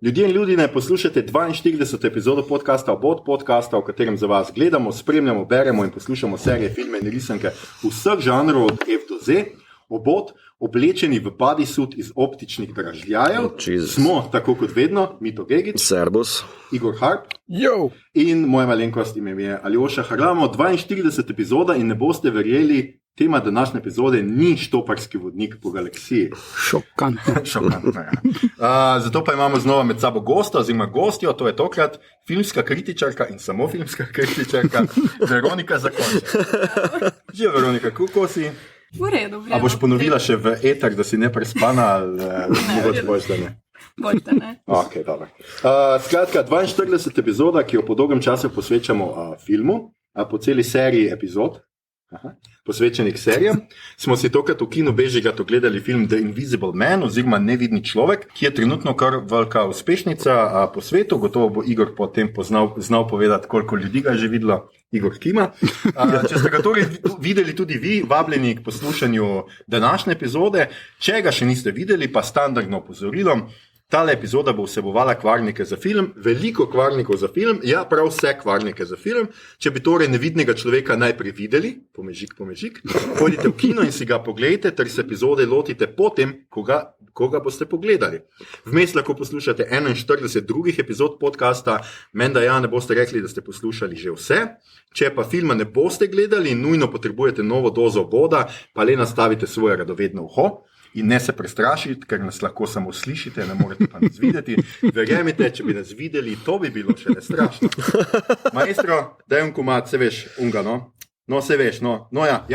Ljudje in ljudje, poslušate 42. epizodo podcasta Obod podcasta, v katerem za vas gledamo, spremljamo, beremo in poslušamo serije, filme in risanke vseh žanrov od F do Z. Obod, oblečeni v bodysuit iz optičnih dražljajev, smo, tako kot vedno, Mito Gegić, Servus, Igor Harp Yo. In moja malenkost ime je Aljoša Harlamo. 42. epizoda in ne boste verjeli, tema današnje epizode ni štoparski vodnik po galaksiji. Šokantno. Ja. Zato pa imamo znova med sabo gosta, oziroma gostjo, to je tokrat filmska kritičarka in samo filmska kritičarka, Veronika Zakonček. Že Veronika, kako si? V redu, v redu. A boš ponovila še v eter, da si ne prespana, ali mogoče boš, da ne? Boljte, ne. Ok, dobro. Skratka, 42. epizoda, ki jo po dolgem času posvečamo filmu, po celi seriji epizod, posvečenih serijam, smo si tokrat v kinu Bežigrad ogledali film The Invisible Man, oziroma Nevidni človek, ki je trenutno kar velika uspešnica po svetu. Gotovo bo Igor potem znal povedati, koliko ljudi ga je že videlo. Igor kima. Če ste ga torej videli tudi vi, vabljeni k poslušanju današnje epizode, če ga še niste videli, pa standardno opozorilo. Tale epizoda bo vsebovala kvarnike za film, veliko kvarnikov za film, ja, prav vse kvarnike za film. Če bi torej Nevidnega človeka najprej videli, pomežik, pojdite v kino in si ga pogledajte, ter se epizode lotite potem, ko ga boste pogledali. Vmes lahko poslušate 41 drugih epizod podcasta, menda ja, ne boste rekli, da ste poslušali že vse. Če pa filma ne boste gledali in nujno potrebujete novo dozo Oboda, pa le nastavite svoje radovedno uho. In ne se prestrašiti, ker nas lahko samo slišite, ne morete pa nas videti. Verjemite, če bi nas videli, to bi bilo še ne strašno. Maestro, daj un komad, se veš, unga, no? No, se veš, no ja.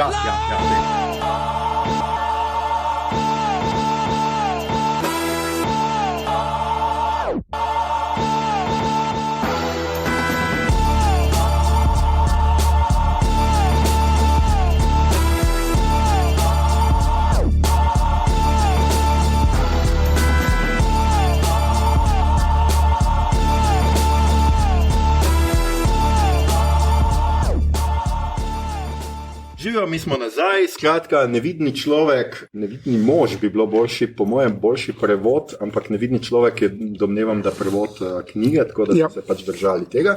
Živijo, mi smo nazaj, skratka, Nevidni človek, Nevidni mož bi bilo boljši, po mojem boljši prevod, ampak Nevidni človek je, domnevam, da prevod knjige, tako da smo se pač držali tega.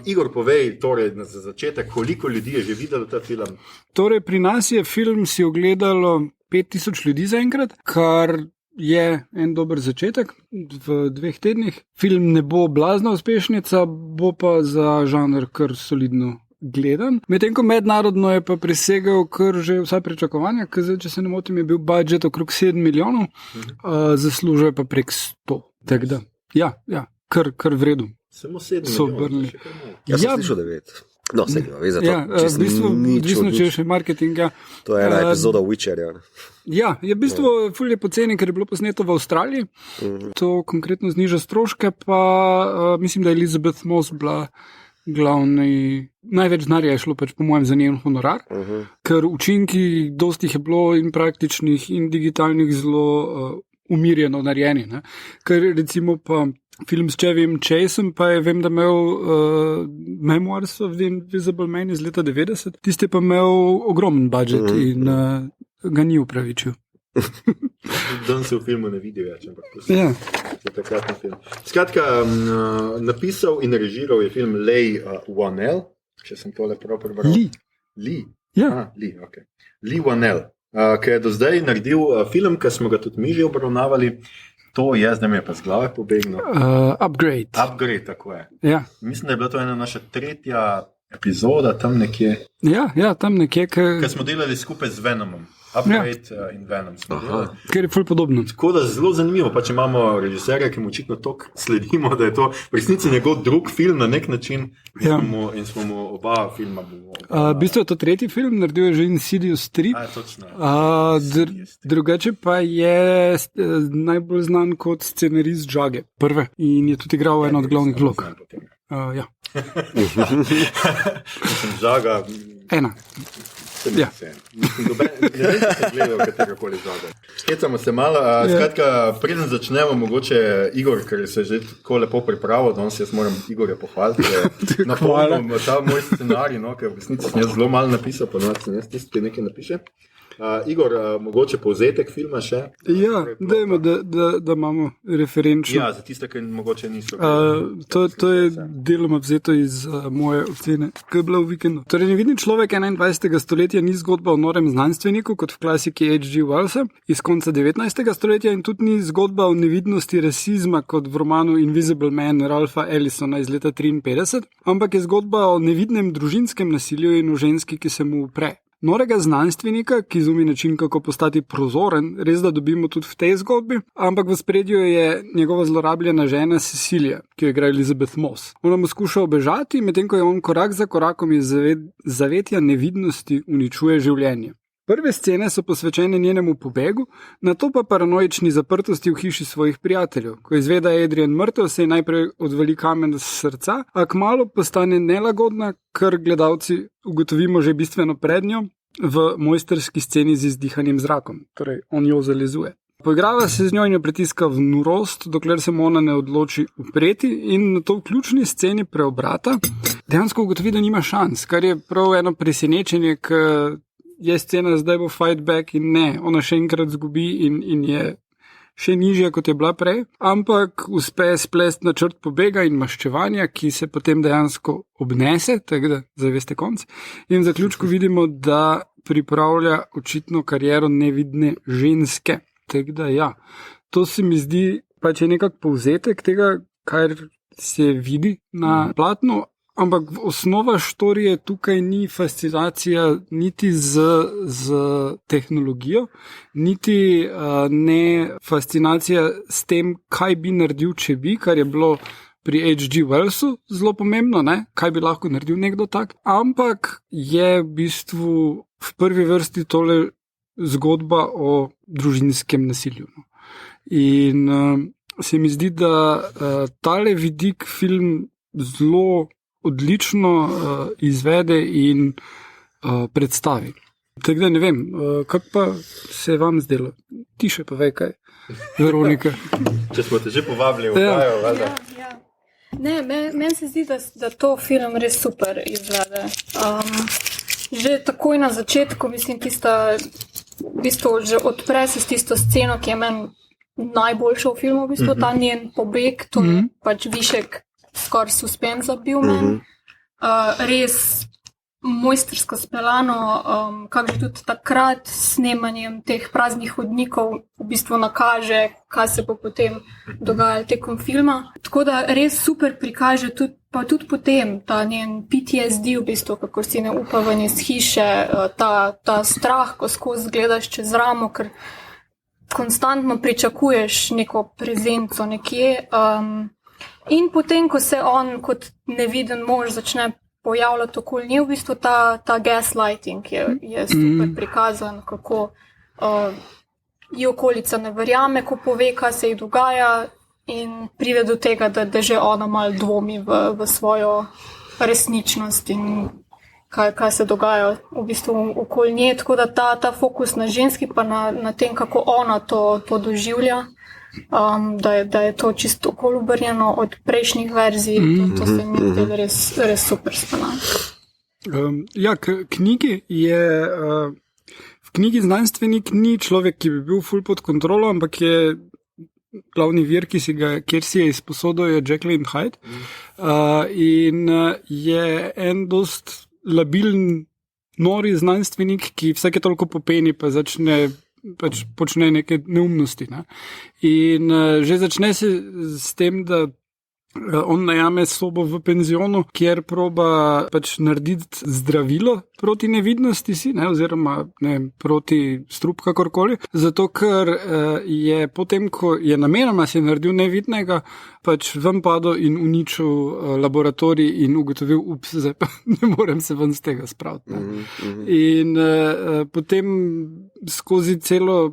Igor, povej torej za začetek, koliko ljudi je že videlo ta film? Torej, pri nas je film si ogledalo 5000 ljudi zaenkrat, kar je en dober začetek v 2 tednih. Film ne bo blazna uspešnica, bo pa za žanr kar solidno gledan. Medtem ko mednarodno je pa presegel kar že vsa pričakovanja, ker zdaj, če se ne motim, je bil budžet okrog 7 milijonov, zaslužuje pa prek 100. Tako da, ja, kar v redu. Samo 7 milijonov. Jaz sem slišal 9. No, se ga ve za to. V bistvu, odvisno, če je še marketing. To je ena epizoda Witcherja. Ja, je v bistvu ful je poceni, ker je bilo posneto v Avstraliji. To konkretno zniža stroške, pa mislim, da je Elizabeth Moss bila glavni, največ denarja je šlo pač po mojem za njen honorar, ker učinki dosti je bilo in praktičnih in digitalnih zelo umirjeno narejeni. Ker recimo pa film s Chevym Chaseom, pa je, vem, da imel Memoirs of the Invisible Man iz leta 90, tiste pa imel ogromen budžet in ga ni upravičil. Dan se v filmu ne vidi več, ampak to je takratni film. Skratka, napisal in režiral je film Leigh Whannell, če sem tole prav prebral. Lee? Ja. Leigh Whannell, ki je do zdaj naredil film, ki smo ga tudi mi že obravnavali. To je, zdaj mi je pa z glave pobegnil. Upgrade. Upgrade, tako je. Ja. Mislim, da je bila to ena naša 3. epizoda, tam nekje. Ja, tam nekje. Ker smo delali skupaj z Venomom. Upgrade in Venom smo delali. Ker je ful podobno. Tako da zelo zanimivo, pa če imamo režiserja, ki mu očitno toliko sledimo, da je to v resnici njegov drug film na nek način in smo mu oba filma. V bistvu je to 3. film, naredil je že Insidious 3. Točno. Drugače pa je najbolj znan kot scenarist Žage, prve. In je tudi igral eno od glavnih vlog. Ja. Žaga. Ena. Ja. Ne vem, če sem gledal katerakoli Žaga. Hecamo se malo. Skratka, preden začnemo, mogoče Igor, ker se že tako lepo pripravil, danes jaz moram Igorja pohvaliti. Napolnil ta moj scenarij, ker v resnici sem jaz zelo malo napisal, ponovno sem jaz tisti, ki nekaj napiše. Igor, mogoče povzetek filma še? Ja, dajmo, da imamo referenčno. Ja, za tiste, ki mogoče niso. To je deloma vzeto iz moje ocene, ki je bila v Vikendu. Torej, Nevidni človek 21. stoletja ni zgodba o norem znanstveniku, kot v klasiki H.G. Wellsa iz konca 19. stoletja in tudi ni zgodba o nevidnosti rasizma, kot v romanu Invisible Man Ralpha Ellisona iz leta 1953, ampak je zgodba o nevidnem družinskem nasilju in o ženski, ki se mu upre. Norega znanstvenika, ki izumi način, kako postati prozoren, res da dobimo tudi v tej zgodbi, ampak v spredju je njegova zlorabljena žena Cecilia, ki jo igra Elizabeth Moss. Ona mu skuša ubežati, medtem ko je on korak za korakom iz zavetja nevidnosti uničuje življenje. Prve scene so posvečene njenemu pobegu, nato pa paranoični zaprtosti v hiši svojih prijateljev. Ko izve, da je Adrian mrtev, se je najprej odvali kamen z srca, a kmalu postane nelagodna, kar gledalci ugotovimo že bistveno pred njo v mojsterski sceni z izdihanjem zrakom. Torej, on jo zalezuje. Poigrava se z njo in jo pritiska v norost, dokler se mu ona ne odloči upreti in na to v ključni sceni preobrata dejansko ugotovi, da nima šans, kar je prav eno presenečenje, je scena, zdaj bo fight back in ne, ona še enkrat zgubi in je še nižja, kot je bila prej, ampak uspe splest načrt pobega in maščevanja, ki se potem dejansko obnese, tako da zaveste konc. In v zaključku vidimo, da pripravlja očitno kariero nevidne ženske. Tako da ja, to se mi zdi pač je nekak povzetek tega, kar se vidi na platnu, ampak osnova štorije tukaj ni fascinacija niti z tehnologijo, niti ne fascinacija s tem, kaj bi naredil, če bi, kar je bilo pri H.G. Wellsu zelo pomembno, ne? Kaj bi lahko naredil nekdo tak, ampak je v bistvu v prvi vrsti tole zgodba o družinskem nasilju. In se mi zdi, da tale vidik film zelo odlično izvede in predstavi. Tako da ne vem, kako pa se je vam zdelo? Ti še povej kaj, Veronika. Če smo te že povabili v vajo, valjda. Ja. Ne, meni se zdi, da to film res super izvede. Že takoj na začetku, mislim, v bistvu že odpre se s tisto sceno, ki je meni najboljša v filmu, v bistvu ta njen pobeg, to je pač višek skoraj suspenza bil meni. Res mojstersko speljano, kako že tudi takrat s snemanjem teh praznih hodnikov v bistvu nakaže, kaj se bo potem dogajalo tekom filma. Tako da res super prikaže pa tudi potem ta njen PTSD, v bistvu, kako si ne upa ven iz hiše, ta strah, ko skozi gledaš čez ramo, ker konstantno pričakuješ neko prezenco nekje. In potem, ko se on kot neviden mož začne pojavljati okoli nje, v bistvu ta gaslighting je super prikazan, kako ji okolica ne verjame, ko pove, kaj se ji dogaja in pride do tega, da že ona malo dvomi v svojo resničnost in kaj se dogaja v bistvu okoli nje. Tako da ta fokus na ženski pa na tem, kako ona to doživlja, da je to čisto okoli obrnjeno od prejšnjih verzij, to se mi zdi res super speljano. Ja, knjigi je... V knjigi znanstvenik ni človek, ki bi bil ful pod kontrolo, ampak je glavni vir, kjer si je izposodil, je Jekyll and Hyde. In je en dost labilen, nori znanstvenik, ki vsake toliko popeni, pa počne neke neumnosti. Ne? In že začne se s tem, da on najame sobo v penzionu, kjer proba narediti zdravilo proti nevidnosti si, oziroma proti strup kakorkoli, zato ker je potem, ko je namenoma si naredil nevidnega, ven padel in uničil laboratorij in ugotovil, zdaj pa ne morem se ven z tega spraviti. In potem skozi celo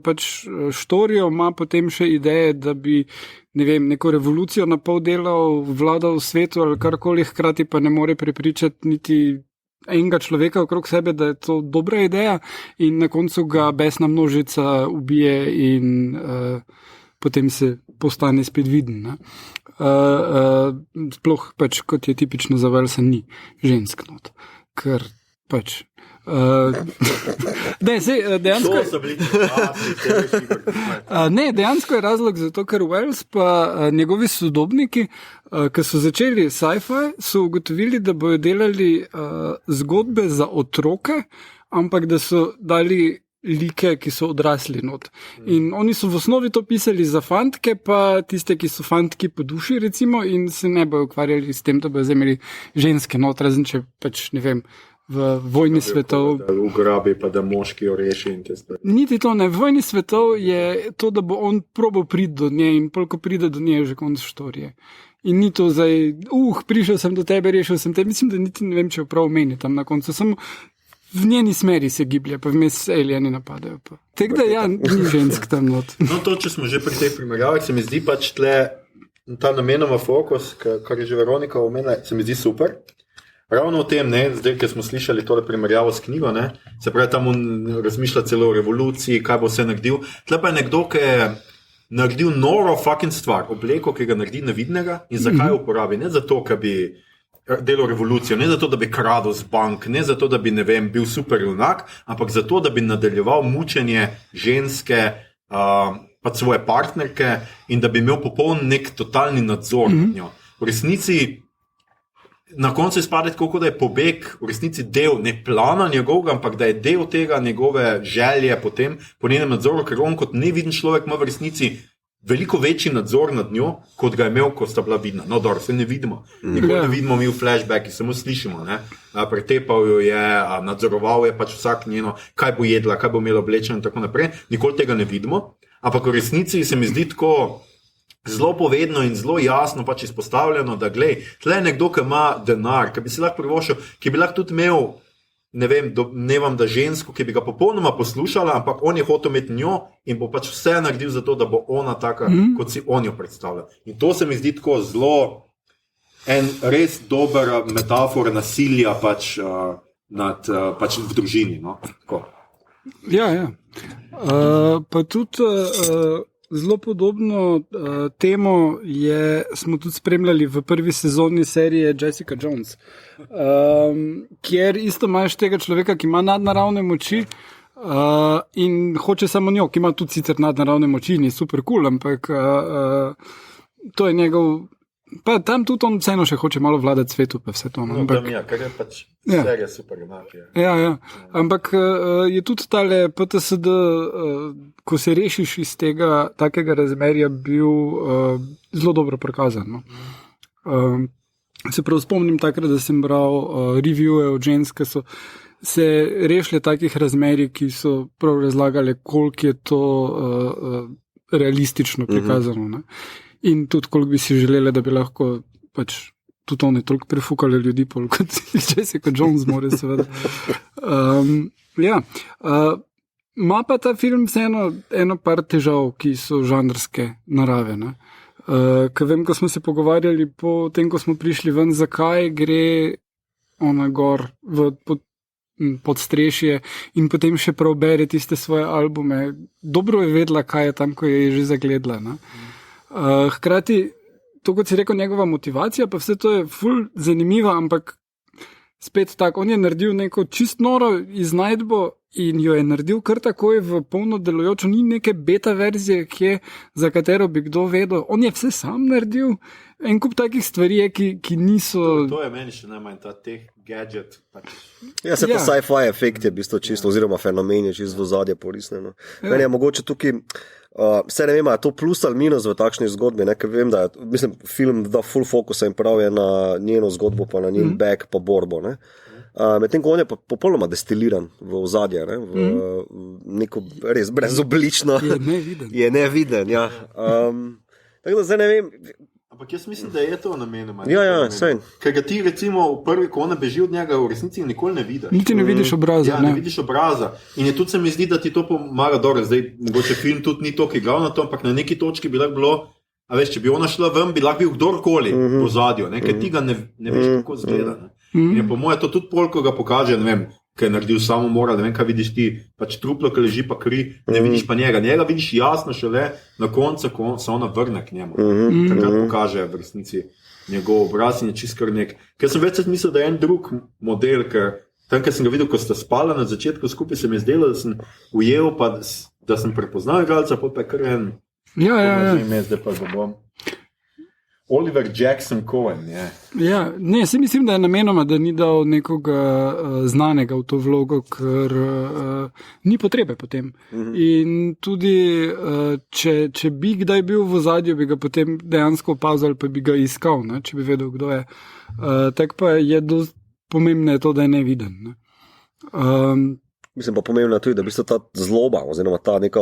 štorijo ima potem še ideje, da bi neko revolucijo na pol delal, vladal v svetu ali karkoli, hkrati pa ne more prepričati niti enega človeka okrog sebe, da je to dobra ideja in na koncu ga besna množica ubije in potem se postane spet viden. Sploh kot je tipično za Wellsa, ni žensk not, ker pač. Dejansko, dejansko je razlog za to, ker Wells pa njegovi sodobniki, ki so začeli sci-fi, so ugotovili, da bojo delali zgodbe za otroke, ampak da so dali like, ki so odrasli not. In oni so v osnovi to pisali za fantke, pa tiste, ki so fantki po duši, recimo, in se ne bojo ukvarjali s tem, da bojo imeli ženske not, razen če pač, ne vem, v vojni svetov. Da ugrabi, pa da moški jo reši in te stvari. Niti to ne. V vojni svetov je to, da bo on probal priti do nje in ko pride do nje, je že konc štorije. In ni to zdaj, prišel sem do tebe, rešil sem te. Mislim, da niti ne vem, če jo prav meni tam na koncu. Samo v njeni smeri se giblje, pa vmes alieni napadajo. Tako da ja, ni žensk tam not. No to, če smo že pri tej primerjavi, se mi zdi pač tle ta namenoma fokus, kar je že Veronika omenila, se mi zdi super. Ravno o tem, zdaj, ker smo slišali tole primerjavo s knjigo, se pravi, tam on razmišlja celo o revoluciji, kaj bo vse naredil. Tle pa je nekdo, ki je naredil noro fucking stvar, obleko, ki ga naredi nevidnega in zakaj jo uporabi. Ne zato, ker bi delal revolucijo, ne zato, da bi kradel z bank, ne zato, da bi, ne vem, bil super junak, ampak zato, da bi nadaljeval mučenje ženske, pa svoje partnerke in da bi imel popoln nek totalni nadzor nad njo. V resnici na koncu izpade tako, da je pobeg v resnici del ne plana njegovega, ampak da je del tega njegove želje potem po njenem nadzoru, ker on kot neviden človek ima v resnici veliko večji nadzor nad njo, kot ga je imel, ko sta bila vidna. No, dobro, se ne vidimo. Nikoli ne vidimo mi v flashbacki, samo slišimo. Pretepal jo je, nadzoroval je pač vsak njeno, kaj bo jedla, kaj bo imela oblečeno in tako naprej. Nikoli tega ne vidimo. Ampak v resnici se mi zdi tako zelo povedno in zelo jasno pač izpostavljeno, da glej, tle je nekdo, ki ima denar, ki bi si lahko privoščil, ki bi lahko tudi imel, ne vem, da žensko, ki bi ga popolnoma poslušala, ampak on je hotel imeti njo in bo pač vse naredil za to, da bo ona taka, kot si on jo predstavlja. In to se mi zdi tako zelo en res dober metafora nasilja pač, pač v družini. No? Ja. Pa tudi zelo podobno temo smo tudi spremljali v prvi sezoni serije Jessica Jones, kjer isto imaš tega človeka, ki ima nadnaravne moči in hoče samo njo, ki ima tudi sicer nadnaravne moči, ni super cool, ampak to je njegov. Pa tam tudi on vseeno še hoče malo vladati svetu, pa vse to. Ampak, kar je pač serija super enake. Ja. Ampak je tudi tale PTSD, ko se rešiš iz tega takega razmerja, bil zelo dobro prikazan. Se prav spomnim takrat, da sem bral reviewe od žensk, ki so se rešile takih razmerij, ki so prav razlagali, koliko je to realistično prikazano. In tudi, koliko bi si želeli, da bi lahko pač tudi one toliko prefukali ljudi, kot Jessica Jones more, seveda. Ma pa ta film vseeno eno par težav, ki so žanrske narave. Ker vem, ko smo se pogovarjali po tem, ko smo prišli ven, zakaj gre ona gor pod strešje in potem še prav bere tiste svoje albume. Dobro je vedela, kaj je tam, ko je že zagledala. Hkrati, to kot si rekel, njegova motivacija, pa vse to je ful zanimiva, ampak spet tako, on je naredil neko čist noro iznajdbo in jo je naredil kar takoj v polno delujočo, ni neke beta verzije, za katero bi kdo vedel, on je vse sam naredil, en kup takih stvari je, ki niso. To je meni še najmanj ta teh gadget. Ja, se ta sci-fi efekt je v bistvu čisto, oziroma fenomen je čisto v zadje porisneno. Meni je mogoče tukaj vse ne vem, je to plus ali minus v takšni zgodbi, ker vem, da je film da full fokusa in prav je na njeno zgodbo, pa na njen back, pa borbo. Medtem ko on je popolnoma destiliran v ozadje, v neko res brezoblično. Je neviden, ja. Tako da zdaj ne vem. Ampak jaz mislim, da je to namenoma. Ja, sej. Ker ga ti recimo v prvi, ko ona beži od njega, v resnici nikoli ne vidiš. Niti ne vidiš obraza. Ja, ne vidiš obraza. In je tudi se mi zdi, da ti to pomaga dobro. Zdaj, mogoče film tudi ni toliko igral na to, ampak na neki točki bi lahko bilo, a veš, če bi ona šla ven, bi lahko bil kdorkoli v zadju, ker ti ga ne veš, kako zgleda. In je po moje to tudi pol, ko ga pokaže, ne vem, kaj je naredil samomora, ne vem, kaj vidiš ti, pač truplo, ki leži pa kri, ne vidiš pa njega. Njega vidiš jasno šele na koncu, ko se ona vrne k njemu. Takrat pokaže v resnici njegov obraz in je čist kar nek. Ker sem več mislil, da je en drug model, ker Tam, ker sem ga videl, ko sta spala na začetku skupaj, se mi je zdelo, da sem ujel, pa da sem prepoznal igralca, pa je kar en. Zdaj pa ga bom. Oliver Jackson Cohen, je. Ja, ne, se mislim, da je namenoma, da ni dal nekoga znanega v to vlogo, ker ni potrebe potem. In tudi, če bi kdaj bil v ozadju, bi ga potem dejansko opazil, pa bi ga iskal, ne, če bi vedel, kdo je. Tak pa je dosti pomembno to, da je neviden. Ne. Mislim pa pomembno tudi, da v bistvu ta zloba, oziroma ta neka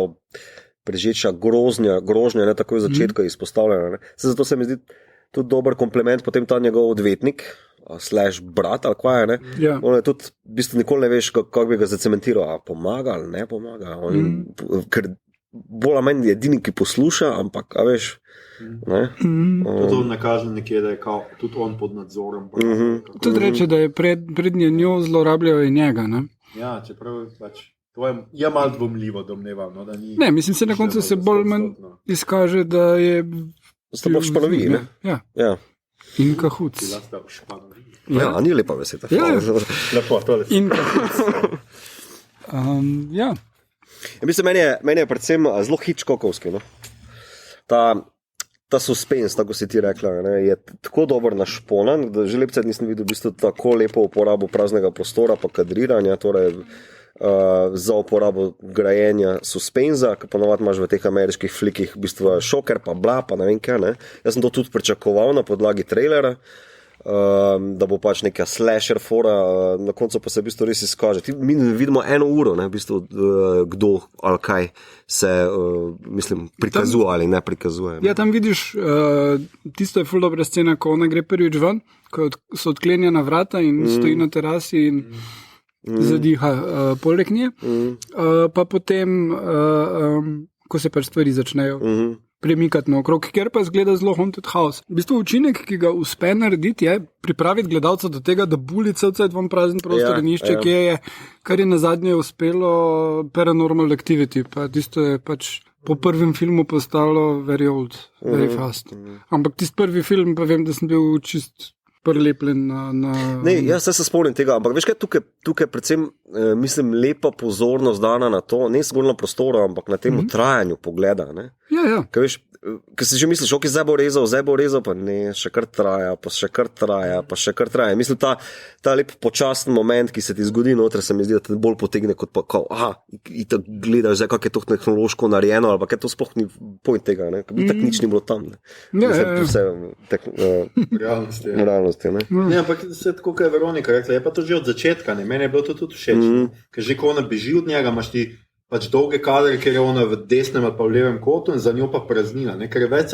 prežeča grožnja, ne takoj v začetku izpostavljena. Zato se mi zdi tudi dober kompliment potem ta njegov odvetnik, /brat ali kva je, ne? Ja. On je tudi, v bistvu nikoli ne veš, kako bi ga zacementiral, a pomaga ali ne pomaga. Ker bolj ali manj je edini, ki posluša, ampak, a veš, ne? To nakaže nekje, da je kao, tudi on pod nadzorom. Tudi reče, da je pred njo zlorabljal in njega, ne? Ja, čeprav pač. To je malo dvomljivo, domnevam. No, da ni, ne, mislim, se na koncu se bolj manj izkaže, da je. Sta pa v Španoviji, ne? Ja. In Kahuc. Ja, ni lepa beseda. Ja. Lepo, to je. In Kahuc. Ja. Mislim, meni je predvsem zelo Hitchcockovski, no? Ta suspens, tako si ti rekla, ne, je tako dobro našponan, da že lepce nisem videl v bistvu tako lepo uporabo praznega prostora pa kadriranja, torej za uporabo grajenja suspenza, ki ponovadi imaš v teh ameriških flikih v bistvu šoker pa bla, pa ne vem kaj, ne. Jaz sem to tudi pričakoval na podlagi trailera, da bo pač neka slasher fora, na koncu pa se v bistvu res izkaže. Mi vidimo 1 uro, ne, v bistvu, kdo ali kaj se, mislim, prikazuje ali ne prikazuje. Ne. Ja, tam vidiš, tisto je ful dobra scena, ko ona gre prvič ven, ko so odklenjena vrata in stoji na terasi in zadiha poleg nje, pa potem, ko se pač stvari začnejo premikati naokrog, ker pa zgleda zelo haunted house. V bistvu učinek, ki ga uspe narediti, je pripraviti gledalca do tega, da buli celcaj dvom prazen prostor in išče, kje je, kar je nazadnje uspelo Paranormal Activity, pa tisto je pač po prvem filmu postalo very old, very fast. Ampak tisti prvi film, pa vem, da sem bil čist prelepljen na... Ne, jaz se spomnim tega, ampak veš kaj, tukaj predvsem, mislim, lepa pozornost dana na to, ne zgolj na prostoru, ampak na tem trajanju pogleda, ne? Ja. Kaj veš, ker si že misliš, ok, zdaj bo rezal, pa ne, še kar traja, pa še kar traja. Mislim, ta lep počasen moment, ki se ti zgodi noter, se mi zdi, da te bolj potegne kot pa, kao, in tako gledaš zdaj, kako je to tehnološko narejeno, ali pa kaj to sploh ni point tega, ne? Ker tak nič ni bilo tam, ne? Vse realnosti, ne? Ne, ampak se tako, kaj je Veronika rekla, je pa to že od začetka, ne? Meni je bilo to tudi všeč, ker že ko ona beži od njega, imaš ti pač dolge kadre, ker je ona v desnem ali pa v levem kotu in za njo pa praznina, ne? Ker je več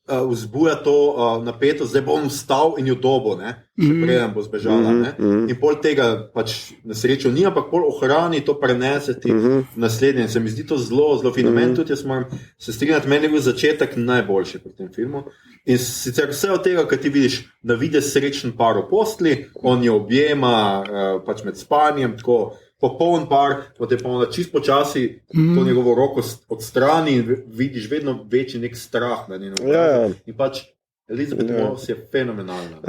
vzbuja to napetost, zdaj bo on vstal in jo dobo, ne? Še preden bo zbežala, ne? In pol tega pač na srečo ni, ampak pol ohrani, to preneseti naslednje. Se mi zdi to zelo, zelo fenomen, tudi jaz moram se strinjati, meni je bil začetek najboljši pri tem filmu. In sicer vse od tega, kad ti vidiš, da vidiš srečen par v postli, on jo objema pač med spanjem, tako popoln par, potem pa ona čist počasi to njegovo roko odstrani in vidiš vedno večji nek strah na njeno obrazu. In pač Elizabeth Moss je fenomenalna.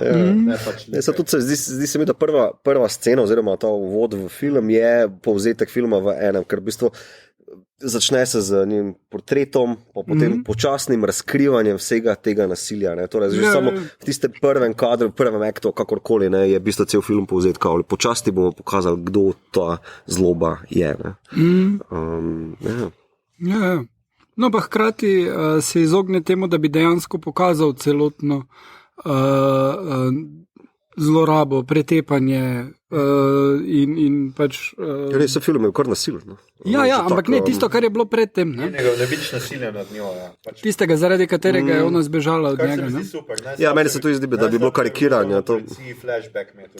Zdi se mi, da prva scena oziroma ta uvod v film je povzetek filma v enem, ker v bistvu začne se z njim portretom, pa potem počasnim razkrivanjem vsega tega nasilja. Ne? Torej, že samo v tistem prvem kadru, v prvem aktu, kakorkoli, ne, je v bistvu cel film povzetka. Počasti bomo pokazali, kdo ta zloba je. Ne? Ja. No, pa hkrati se izogne temu, da bi dejansko pokazal celotno zlorabo, pretepanje in pač... Res se film je kar nasilen. No? Ja, ampak ne tisto, kar je bilo predtem. Ne biš nasilja nad njo. Ja. Pač... Tistega, zaradi katerega je ona zbežala od njega. Ne? Super, ja, meni se to izdi, da bi bilo karikiranje.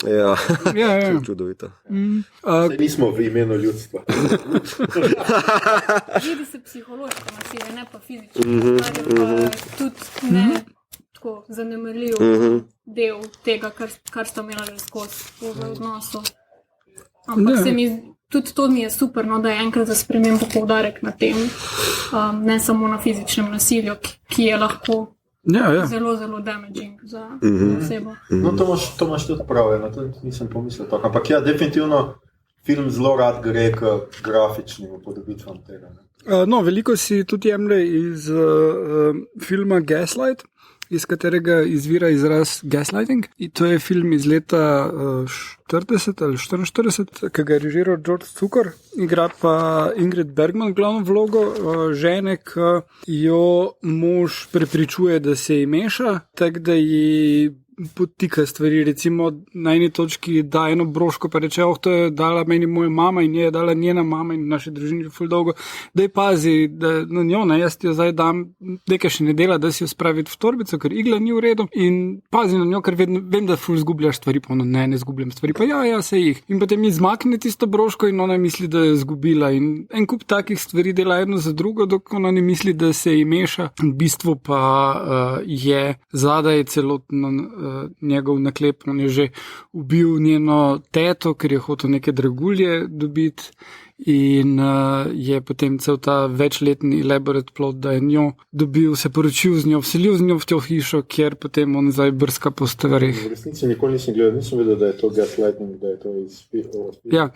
Ja, čudovito. Nismo v imenu ljudstva. Vidi se psihološko nasilje, ne pa fizično. Tudi ne tako zanemarljiv del tega, kar sta imela že skozi v odnosu. Ampak se mi, tudi to mi je super, no, da je enkrat za spremembo poudarek na tem, ne samo na fizičnem nasilju, ki je lahko zelo, zelo damaging za osebo. No, to imaš tudi prav, na to nisem pomislil tako. Ampak ja, definitivno film zelo rad gre k grafičnim upodobitvam tega. No, veliko si tudi jemlje iz filma Gaslight, iz katerega izvira izraz gaslighting. In to je film iz leta 40 ali 44, ki ga je režiral George Cukor. Igra pa Ingrid Bergman glavno vlogo žene, ki jo mož prepričuje, da se ji meša, tako da ji potika stvari. Recimo na eni točki da eno broško, pa reče, to je dala meni moja mama in je dala njena mama in naši družini že ful dolgo, da je pazi, da na njo, jaz ti jo zdaj dam, nekaj še ne dela, da si jo spraviti v torbico, ker igla ni v redu in pazi na njo, ker vem, da ful zgubljaš stvari, pa ne zgubljam stvari, pa ja, se jih. In potem mi zmakne tisto broško in ona misli, da je zgubila in en kup takih stvari dela eno za drugo, dok ona ne misli, da se ji meša. V bistvu pa je zadaj celotno njegov naklep, on je že ubil njeno teto, ker je hotel neke dragulje dobiti in je potem cel ta večletni elaborate plot, da je njo dobil, se poročil z njo, vselil z njo v to hišo, kjer potem on zdaj brska po stvarih. V resnici nikoli nisem gledal, nisem vedel, da je to gaslighting, da je to iz filma. Ja,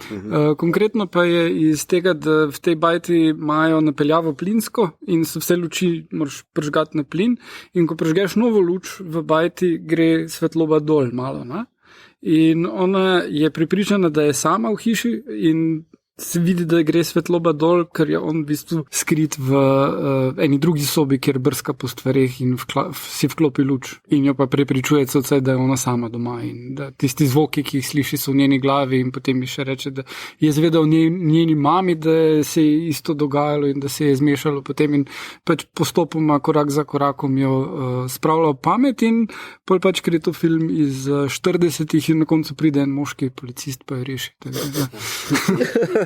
konkretno pa je iz tega, da v tej bajti imajo napeljavo plinsko in so vse luči moraš pržgati na plin in ko pržgeš novo luč v bajti, gre svetloba dol malo, ne? In ona je prepričana, da je sama v hiši in se vidi, da gre svetloba dol, ker je on v bistvu skrit v eni drugi sobi, kjer brska po stvareh in si vklopi luč. In jo pa prepričuje celce, da je ona sama doma in da tisti zvoki, ki jih sliši, so v njeni glavi in potem mi še reče, da je zvedel njeni mami, da se je isto dogajalo in da se je zmešalo potem in pač postopoma, korak za korakom jo spravlja v pamet in pol pač, ker je to film iz 40-ih in na koncu pride en moški policist pa jo reši.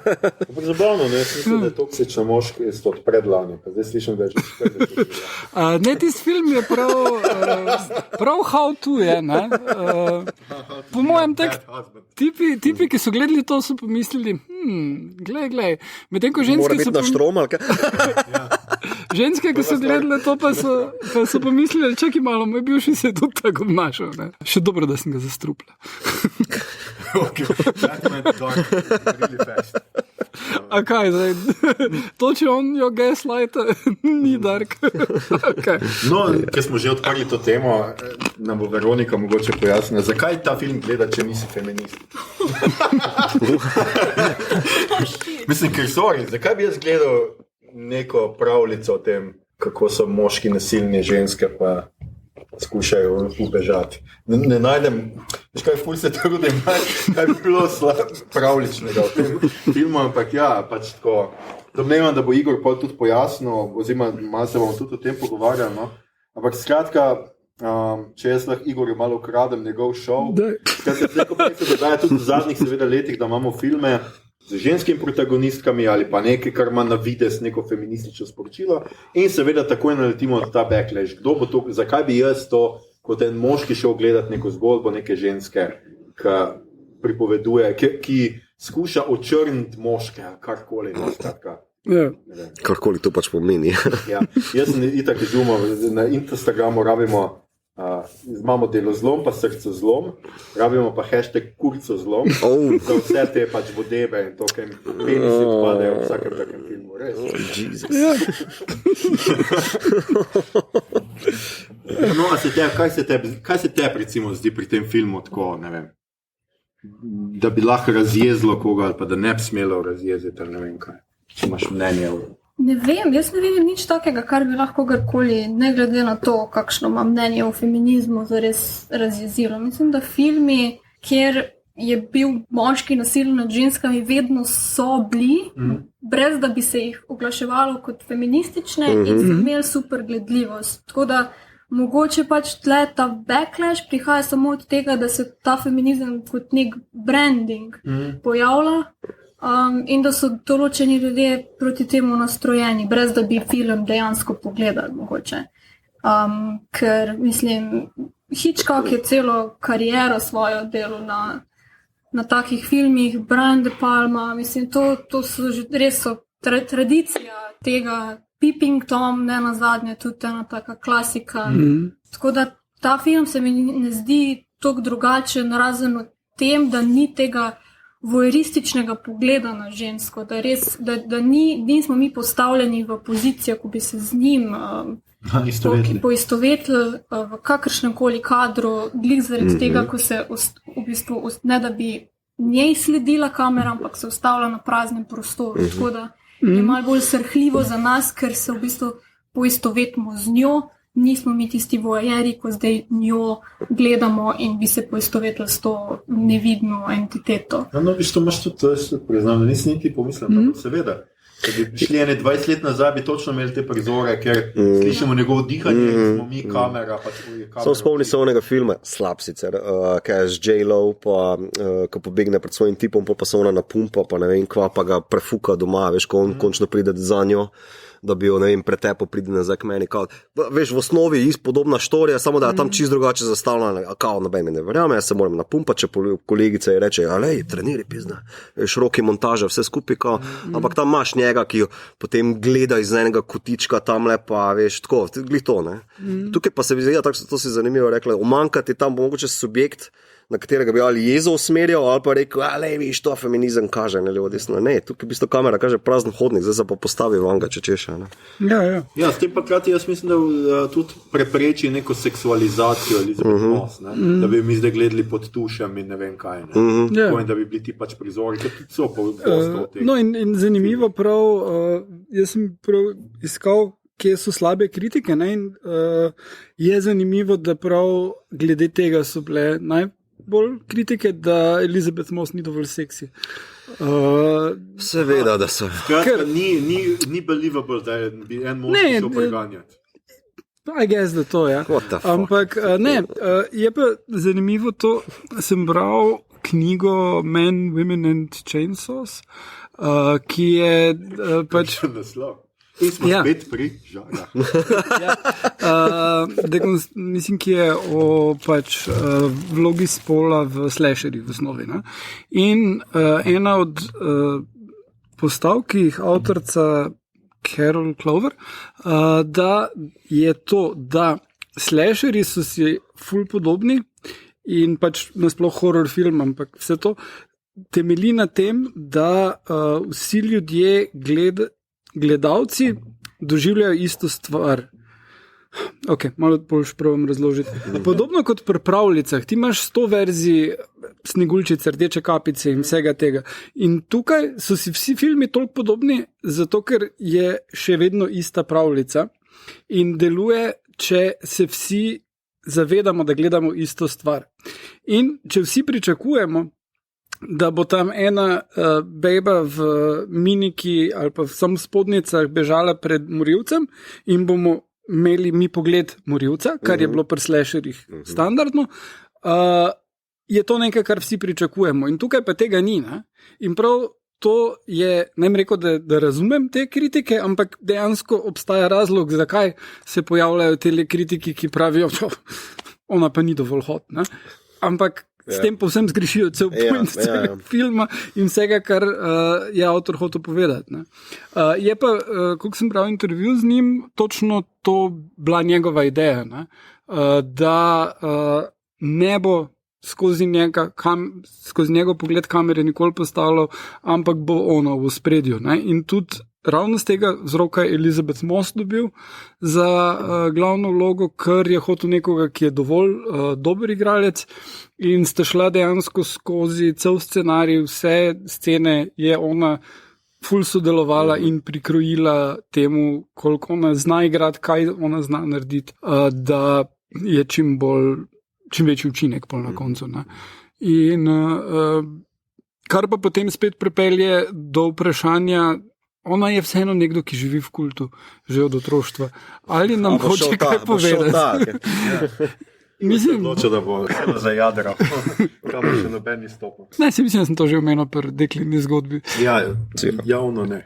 Zabavno, ne? Mislim, da je toksična moška iz od predlani, pa zdaj slišim, da je že 40. Ne, tisti film je prav how to je, ne? Po mojem tak, tipi, ki so gledali to, so pomislili, glej, medtem ko ženske so ženske, ki so gledali to, pa so pomislili, čakaj malo, moj bivši se je tudi tako obnašal, ne? Še dobro, da sem ga zastrupila. A kaj zdaj? To, če on jo gaslighta, ni dark. Okay. No, ker smo že odprli to temo, nam bo Veronika mogoče pojasnila, zakaj ta film gleda, če nisi feminist? Mislim, ker zakaj bi jaz gledal neko pravljico o tem, kako so moški nasilni, ženske pa skušajo ubežati. Ne najdem, veš kaj, ful se trudim, kaj bi bilo pravličnega v tem filmu, ampak ja, pač tako. Domnevam, da bo Igor tudi pojasnil, oziroma malo se bomo tudi o tem pogovarjali, no? Ampak skratka, če jaz lahko Igorju malo ukradem njegov šov, kar se dogaja tudi v zadnjih seveda letih, da imamo filme z ženskimi protagonistkami ali pa nekaj, kar ima na vides neko feministično sporočilo in seveda takoj naletimo ta backlash. Kdo bo to, zakaj bi jaz to, kot en moški šel gledati neko zgodbo neke ženske, ki pripoveduje, ki skuša očrniti moške, karkoli, skratka. Ja. Karkoli to pač pomeni. Ja. Jaz sem itak izumel, na Instagramu rabimo imamo delozlom, pa srcozlom, rabimo pa hashtag kurcozlom, za vse te pač vodebe in to, kaj penisi odpadejo v vsakem takem filmu. Res. No, kaj se te recimo zdi pri tem filmu tako, ne vem, da bi lahko razjezlo koga ali pa da ne bi smelo razjeziti ali ne vem kaj, če imaš mnenje o... Ne vem, jaz ne vidim nič takega, kar bi lahko kogarkoli, ne glede na to, kakšno ima mnenje o feminizmu, zares razjezilo. Mislim, da filmi, kjer je bil moški nasiljen nad ženskami, vedno so bili, brez da bi se jih oglaševalo kot feministične in so imeli super gledljivost. Tako da mogoče pač tle ta backlash prihaja samo od tega, da se ta feminizem kot nek branding pojavlja. In da so določeni ljudje proti temu nastrojeni, brez da bi film dejansko pogledali mogoče. Ker, mislim, Hitchcock je celo kariero svojo delo na takih filmih, Brian De Palma, mislim, to so res tradicija tega Peeping Tom, ne nazadnje, tudi ena taka klasika. Tako da ta film se mi ne zdi toliko drugačen, razen v tem, da ni tega voyerističnega pogleda na žensko, da nismo mi postavljeni v pozicijo, ko bi se z njim poistovetili v kakršnem koli kadru, glih zaradi tega, ko se v bistvu, ne da bi njej sledila kamera, ampak se ustavlja na praznem prostoru. Tako da je malo bolj srhljivo za nas, ker se v bistvu poistovetimo z njo, nismo mi tisti voyeri, ko zdaj njo gledamo in bi se poistovetili s to nevidno entiteto. No, v bistvu imaš tudi to, priznam, da nisem niti pomislil, seveda. Če bi šli 20 let nazaj, bi točno imeli te prizore, ker slišimo njegovo dihanje, smo mi kamera. Samo spomni se onega filma, slab sicer, kaj je z J-Lo, ko pobegne pred svojim tipom, pa se ona napumpa, pa ne vem kva, pa ga prefuka doma, veš, ko on končno pride za njo, da bi jo, ne vem, pretepo pride nazaj k meni. Kao, veš, v osnovi je podobna štorija, samo da je tam čist drugače zastavljena, kao noben mi ne verjame, jaz se moram napumpati, če kolegica je reče, alej, treniri, pizna, veš, roki montaža, vse skupaj, kao, ampak tam imaš njega, ki jo potem gleda iz enega kotička tam lepa, veš, tako, glih to, ne. Tukaj pa se bi zdi, tako to si zanimivo rekla, umanjkati tam mogoče subjekt, na katerega bi ali jezo usmerjal, ali pa rekel, alej, viš, to feminizem kaže, ne, levo desno. Ne, tukaj v bistvu kamera kaže prazen hodnik, zdaj se pa postavi vanga, če češa, ne. Ja, s tem pa krati jaz mislim, da tudi prepreči neko seksualizacijo Elizabeth Moss, ne, da bi mi zdaj gledali pod tušem in ne vem kaj, ne. In da bi bili ti pač prizori, ker tudi so postali tega. No in zanimivo prav, jaz sem prav iskal, kje so slabe kritike, ne, in je zanimivo, da prav glede tega so bile bolj kritike, da Elizabeth Moss ni dovolj seksi. Seveda, da so. Skratka, ni believable, da bi en mož šel preganjati. I guess, da to, ja. Ampak ne, je pa zanimivo to, sem bral knjigo Men, Women and Chainsaws, ki je pač... naslov. In smo spet pri žaljah. Mislim, ki je o pač vlogi spola v slasherjih v osnovi. Ne? In ena od postavk, ki jih avtorica Carol Clover, da je to, da slasherji so si ful podobni in pač nasploh horror film, ampak vse to temelji na tem, da vsi ljudje gledalci doživljajo isto stvar. Ok, malo bolj šprovam razložiti. Podobno kot pri pravljicah, ti imaš 100 verzij Sneguljčice, Rdeče kapice in vsega tega. In tukaj so si vsi filmi toliko podobni, zato ker je še vedno ista pravljica in deluje, če se vsi zavedamo, da gledamo isto stvar. In če vsi pričakujemo, da bo tam ena bejba v miniki ali pa v sam spodnicah bežala pred morilcem in bomo imeli mi pogled morilca, kar je bilo pri slasherjih standardno, je to nekaj, kar vsi pričakujemo. In tukaj pa tega ni. Ne? In prav to je, ne bom rekel, da razumem te kritike, ampak dejansko obstaja razlog, zakaj se pojavljajo te kritiki, ki pravijo, ona pa ni dovolj hot. Ne? Ampak s tem povsem zgrešijo cel point celega filma in vsega, kar je avtor hotel povedati. Ne. Je pa, koliko sem bral intervju z njim, točno to bila njegova ideja, ne. Da ne bo skozi njegov pogled kamere nikoli postavljal, ampak bo ono v ospredju. Ne. In tudi ravno z tega vzroka je Elizabeth Moss dobil za glavno vlogo, ker je hotel nekoga, ki je dovolj dober igralec in sta šla dejansko skozi cel scenarij, vse scene je ona ful sodelovala in prikrojila temu, koliko ona zna igrati, kaj ona zna narediti, da je čim večji učinek pol na koncu. Ne. In kar pa potem spet pripelje do vprašanja, ona je vseeno nekdo, ki živi v kultu, že od otroštva. Ali nam hoče kaj povedati? Mislim, da bo za jadra, kamor še noben ni stopil. Ne, mislim, da sem to že omenil pri Deklini zgodbi. Ja, javno ne.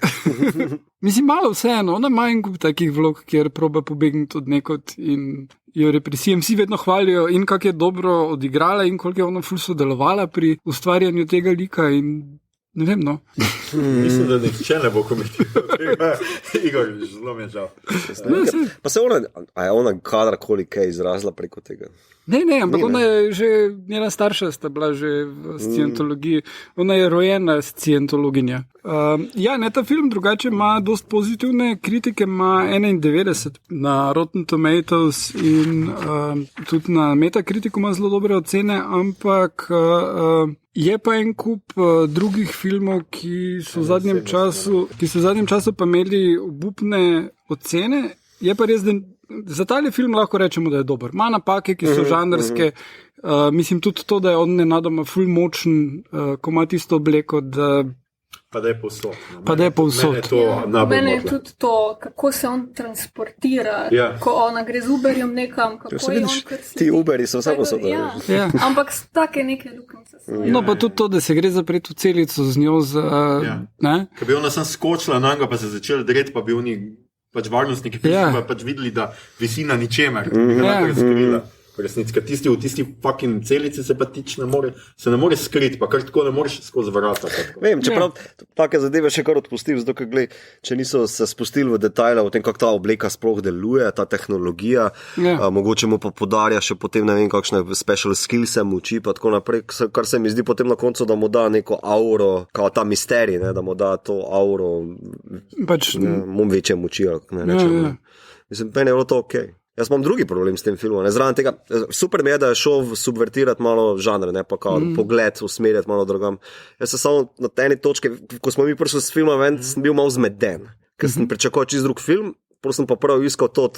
Mislim, malo vseeno, ona ima en kup takih vlog, kjer proba pobegniti od nekod in jo represijem. Vsi vedno hvalijo in kako je dobro odigrala in koliko je ona ful sodelovala pri ustvarjanju tega lika in Ne vem, no. Mislim, da nihče ne bo komentiral tega. Igor, zelo mi je žal. Pa se a je ona kadarkoli kaj izrazila preko tega? Ne, ampak ona je že, njena starša sta bila že v scientologiji, ona je rojena scientologinja. Ta film drugače ima dost pozitivne kritike, ima 91 na Rotten Tomatoes in tudi na Metakritiku ima zelo dobre ocene, ampak je pa en kup drugih filmov, ki so v zadnjem času pa imeli obupne ocene. Je pa res, da za tale film lahko rečemo, da je dober. Ima napake, ki so žanrske. Mislim tudi to, da je on nenadoma ful močen, ko ima tisto obleko, da... Pa da je povsod. Mene je tudi to, kako se on transportira, ko ona gre z Uberjem nekam, kako je on kar sledi. Ti Uberi so vsako sodo. Ampak take neke luknjice so. No, pa tudi to, da se gre zapreti v celico z njo. Ko bi ona sem skočila na njega, pa se začela dreti, pa bi oni varnostniki pač videli, da visi na ničemer. Resnici, v tisti fucking celici se pa se ne more skriti, pa kar tako ne moreš skozi vrata. Vem, čeprav take zadeve še kar odpustil, zato ker gled, če niso se spustili v detajle o tem, kako ta obleka sploh deluje, ta tehnologija, mogoče mu pa podarja še potem, ne vem, kakšne special skills se mu uči, pa tako naprej, kar se mi zdi potem na koncu, da mu da neko auro, kao ta misterij, da mu da to auro, mom večje moči, ne rečem. Mislim, meni je bilo to okej. Jaz imam drugi problem s tem filmom. Zraven tega, super mi je, da je šel subvertirati malo žanr, ne pa pogled, usmerjati malo drugam. Jaz sem samo na eni točki, ko smo mi prišli s filmom ven, sem bil malo zmeden, ker sem pričakoval čist drug film, prosim pa prvo iskal to,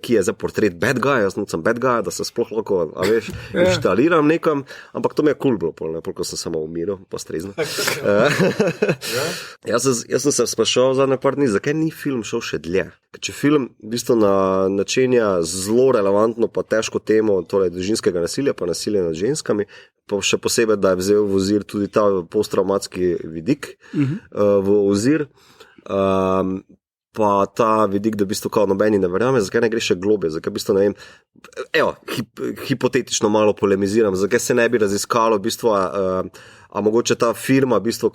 ki je za portret bad guy, jaz sem bad guy, da se sploh lahko, inštaliram nekam, ampak to mi je cool bilo, ko sem samo umiril, pa strezno. Jaz sem se sprašal zadnje par dni, zakaj ni film šel še dlje? Ker če film v bistvu načenja zelo relevantno pa težko temo, torej družinskega nasilja, pa nasilja nad ženskami, pa še posebej, da je vzel v ozir tudi ta posttraumatski vidik v ozir, pa ta vidik, da v bistvu kao nobeni ne verjame, zakaj ne gre še globe, zakaj v bistvu ne vem, hipotetično malo polemiziram, zakaj se ne bi raziskalo v bistvu, a mogoče ta firma v bistvu,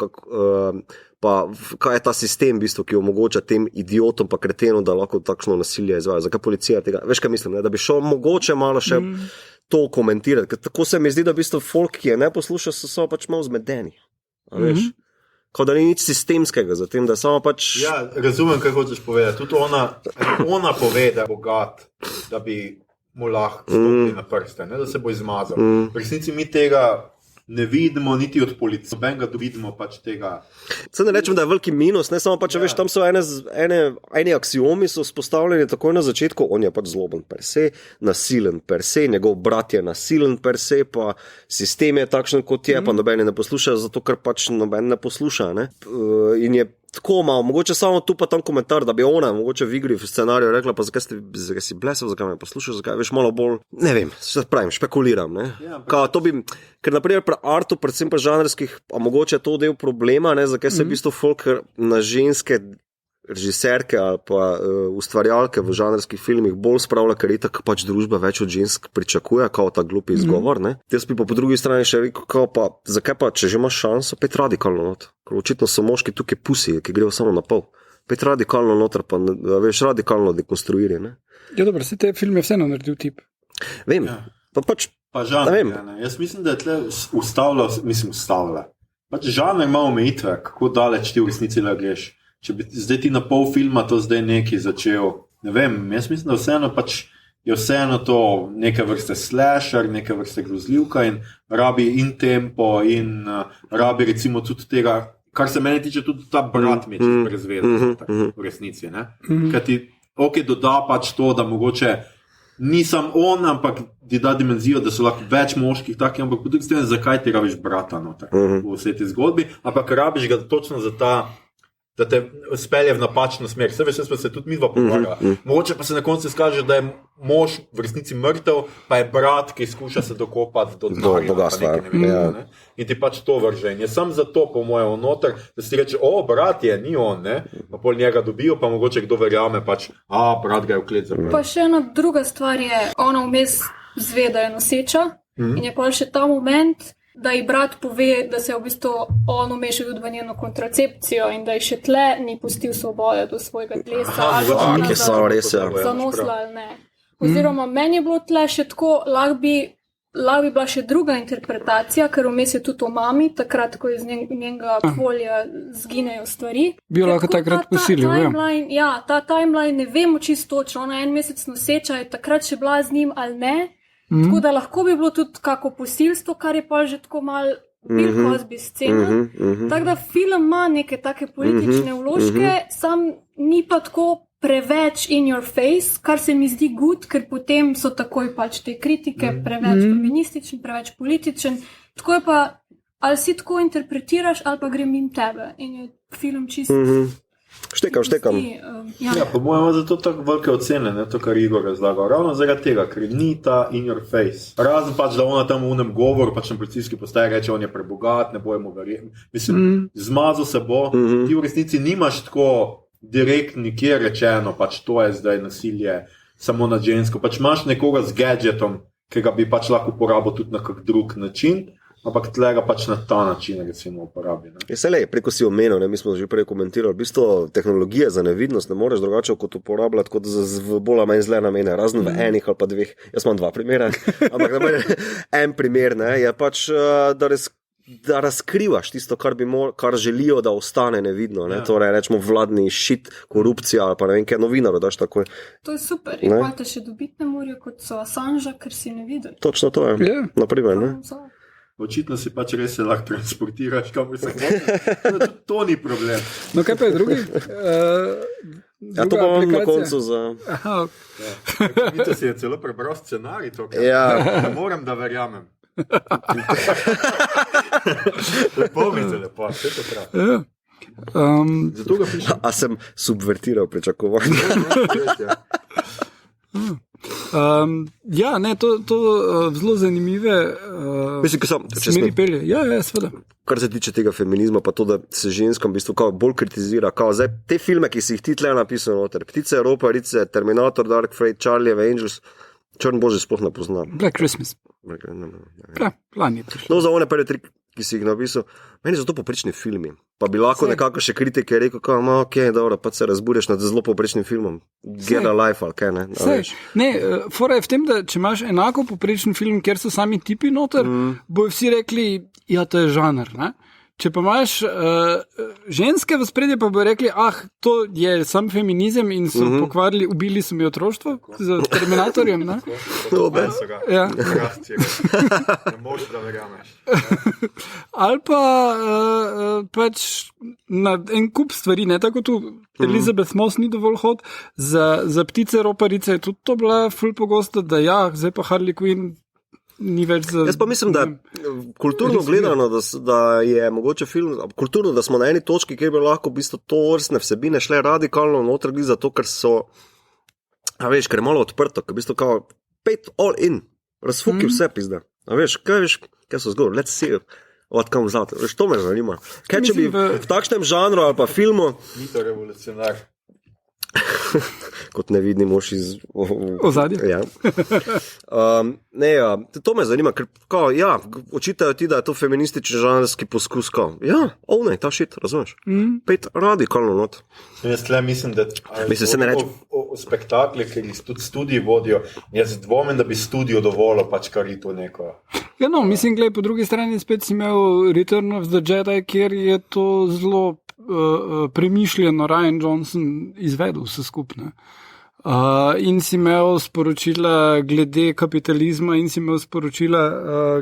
pa kaj je ta sistem v bistvu, ki omogoča tem idiotom pa kretenom, da lahko takšno nasilje izvaja, zakaj policija tega, veš kaj mislim, ne? Da bi šel mogoče malo še to komentirati, ker tako se mi zdi, da v bistvu folk, ki je ne posluša, so pač malo zmedeni, veš? Kot da ni nič sistemskega za tem, da samo pač... Ja, razumem, kaj hočeš povedati. Tudi ona pove, da je bogat, da bi mu lahko stopili na prste, ne, da se bo izmazal. V resnici mi tega ne vidimo niti od policije, nobenega vidimo pač tega. Se ne rečem, da je veliki minus, ne samo pač, veš, tam so eni aksiomi so spostavljeni takoj na začetku, on je pač zloben per se, nasilen per se, njegov brat je nasilen per se, pa sistem je takšen kot je, pa nobeni ne posluša, zato ker pač noben ne posluša, ne. In je tako malo, mogoče samo tu pa tam komentar, da bi ona mogoče v igri v scenariju rekla, pa zakaj si blesel, zakaj me poslušaš, zakaj, veš, malo bolj, ne vem, se pravim, špekuliram, ne. Kao, to bi, ker naprimer pri artu, predvsem pa žanrskih, a mogoče je to del problema, ne, zakaj se v bistvu folk na ženske režiserke ali pa ustvarjalke v žanrskih filmih bolj spravlja, ker itak pač družba več od žensk pričakuje, kao ta glupi izgovor, ne. Jaz bi pa po drugi strani še rekel, kao pa, zakaj pa, če že imaš šanso, pet radikalno not. Ker očitno so moški tukaj pusi, ki grejo samo na pol. Pet radikalno noter, pa veš, radikalno dekonstruiri, ne. Ja, dobro, se te film je vseeno naredil tip. Vem, pa pač, pa žanr, ne vem. Jaz mislim, da je tle ustavila. Pač žanr ima omejitve, kako daleč ti v resnici greš. Če bi zdaj ti na pol filma to zdaj neki začel, ne vem, jaz mislim, da vseeno pač je vseeno to neke vrste slasher, neke vrste grozljivka in rabi in tempo in rabi recimo tudi tega, kar se meni tiče tudi ta brat mi je čez prezvedel v resnici, ne? Kaj ti, doda pač to, da mogoče nisem on, ampak ti da dimenzijo, da so lahko več moških takih, ampak po drugi strani, zakaj ti rabiš brata noter v vsej tej zgodbi, ampak rabiš ga točno za ta, da te spelje v napačno smer. Vse veš, smo se tudi midva pogovarjala. Mogoče pa se na koncu izkaže, da je mož v resnici mrtev, pa je brat, ki skuša se dokopati do bogatstva. In ti pač to vrže. In je sam zato, po mojem, noter, da si reče, brat je, ni on, ne? Pa pol njega dobijo, pa mogoče kdo verjame, pač, brat ga je vklet za brat. Pa še ena druga stvar je, ona vmes zve, da je noseča in je pa še ta moment, da ji brat pove, da se je v bistvu on umešal tudi v njeno kontracepcijo in da ji še tle ni pustil svobode do svojega telesa. Ki so res, ja. Zanosla ali ne. Oziroma, meni je bilo tle še tako, lahko bi bila še druga interpretacija, ker vmes je tudi o mami, takrat, ko iz njenega polja zginejo stvari. Bi jo lahko takrat posilil, ja. Ta timeline ne vemo čisto točno, ona 1 mesec noseča je takrat še bila z njim ali ne. Tako da lahko bi bilo tudi kako posilstvo, kar je pa že tako malo Bill Cosby scena. Tako da film ima neke take politične vložke, sam ni pa tako preveč in your face, kar se mi zdi good, ker potem so takoj pač te kritike, preveč feminističen, preveč političen. Tako je pa, ali si tako interpretiraš, ali pa gre mimo tebe. In je film čisto... Štekam. Ja, po mojem ima zato tako velike ocene, ne, to, kar Igor razlagal. Ravno zaradi tega, ker ni ta in your face. Razen pač, da ona tam v unem govoru, pač na policijski postaji reče, on je prebogat, ne bojemo verjeti. Mislim, zmazal se bo, ti v resnici nimaš tako direkt nikjer rečeno, pač to je zdaj nasilje samo nad žensko. Pač imaš nekoga z gadgetom, ki ga bi pač lahko uporabil tudi na kak drug način, ampak tle ga pač na ta način recimo uporabi. Preko si omenil, mi smo že prej komentirali, v bistvu tehnologije za nevidnost ne moreš drugače kot uporabljati kot v bolj ali manj zle namene, razen v enih ali pa dveh. Jaz imam 2 primere, ampak en primer je pač, da razkrivaš tisto, kar želijo, da ostane nevidno. Ne? Torej, rečemo vladni šit, korupcija ali pa ne vem, kaj novinarju daš takoj. To je super. In pa te še dobiti ne morajo, kot so Assangea, ker si neviden. Točno to je. Naprimer, ne? Očitno si pač res se lahko transportiraš, kamor se hoče. To ni problem. No, kaj pa je drugi? Ja, to bom na koncu za... Mi to si je celo prebral scenarij, to kaj. Ja. Ne moram, da verjamem. Lepo mi se lepo, vse to prav. Ja. Zato ga pišem. A sem subvertiral pričakovanje. Ja, ne, to zelo zanimive smeri pelje. Ja, seveda. Kar se tiče tega feminizma, pa to, da se ženskam v bistvu bolj kritizira. Zdaj, te filme, ki si jih ti tle napisal noter, Ptice Evropa, Rice, Terminator, Dark Fate, Charlie Angels, Črn Bože sploh ne poznam. Black Christmas. Lani je prišlo. No, za one prve 3, ki si jih napisal, meni so to poprečni filmi. Pa bi lahko nekako še kritike rekel, ok, dobro, pa se razburješ nad zelo poprečnim filmom. Get a life, ali kaj, ne? Ne, fora je v tem, da če imaš enako poprečen film, kjer so sami tipi noter, bojo vsi rekli, ja, to je žanr, ne? Če pa imaš ženske v spredje, pa bojo rekli, to je sam feminizem in so pokvarili, ubili so mi otroštvo z Terminatorjem, ne? To so ga. Ja. Ne možeš, da verjameš. Ali pa pač na en kup stvari, ne tako tu Elizabeth Moss ni dovolj hod, za Ptice Roparice je tudi to bila ful pogosto, da zdaj pa Harley Quinn ni več za... Jaz pa mislim, da kulturno gledano, da je mogoče film, kulturno, da smo na eni točki, kjer bi lahko v bistvu to vrstne vsebine šle radikalno noter, zato, ker so, ker je malo odprto, ker v bistvu kao pet all in, razfuki vse pizda. Kaj so zgodili, let's see what comes out. To me zanima. Kaj če bi v takšnem žanru ali pa filmu... Ni to revolucionar. Kot nevidni mož iz ozadja. Ja. To me zanima, ker očitajo ti, da je to feministični žanrski poskus. Ta shit, razumeš? Pet radikalno not. Jaz tle mislim, da o spektakle, ki jih tudi studiji vodijo, jaz dvomim, da bi studio dovolil pač kar je to neko. Ja, no, mislim, glej, po drugi strani spet si imel Return of the Jedi, kjer je to zelo premišljeno Rian Johnson izvedel vse skupne. In si imel sporočila glede kapitalizma in si imel sporočila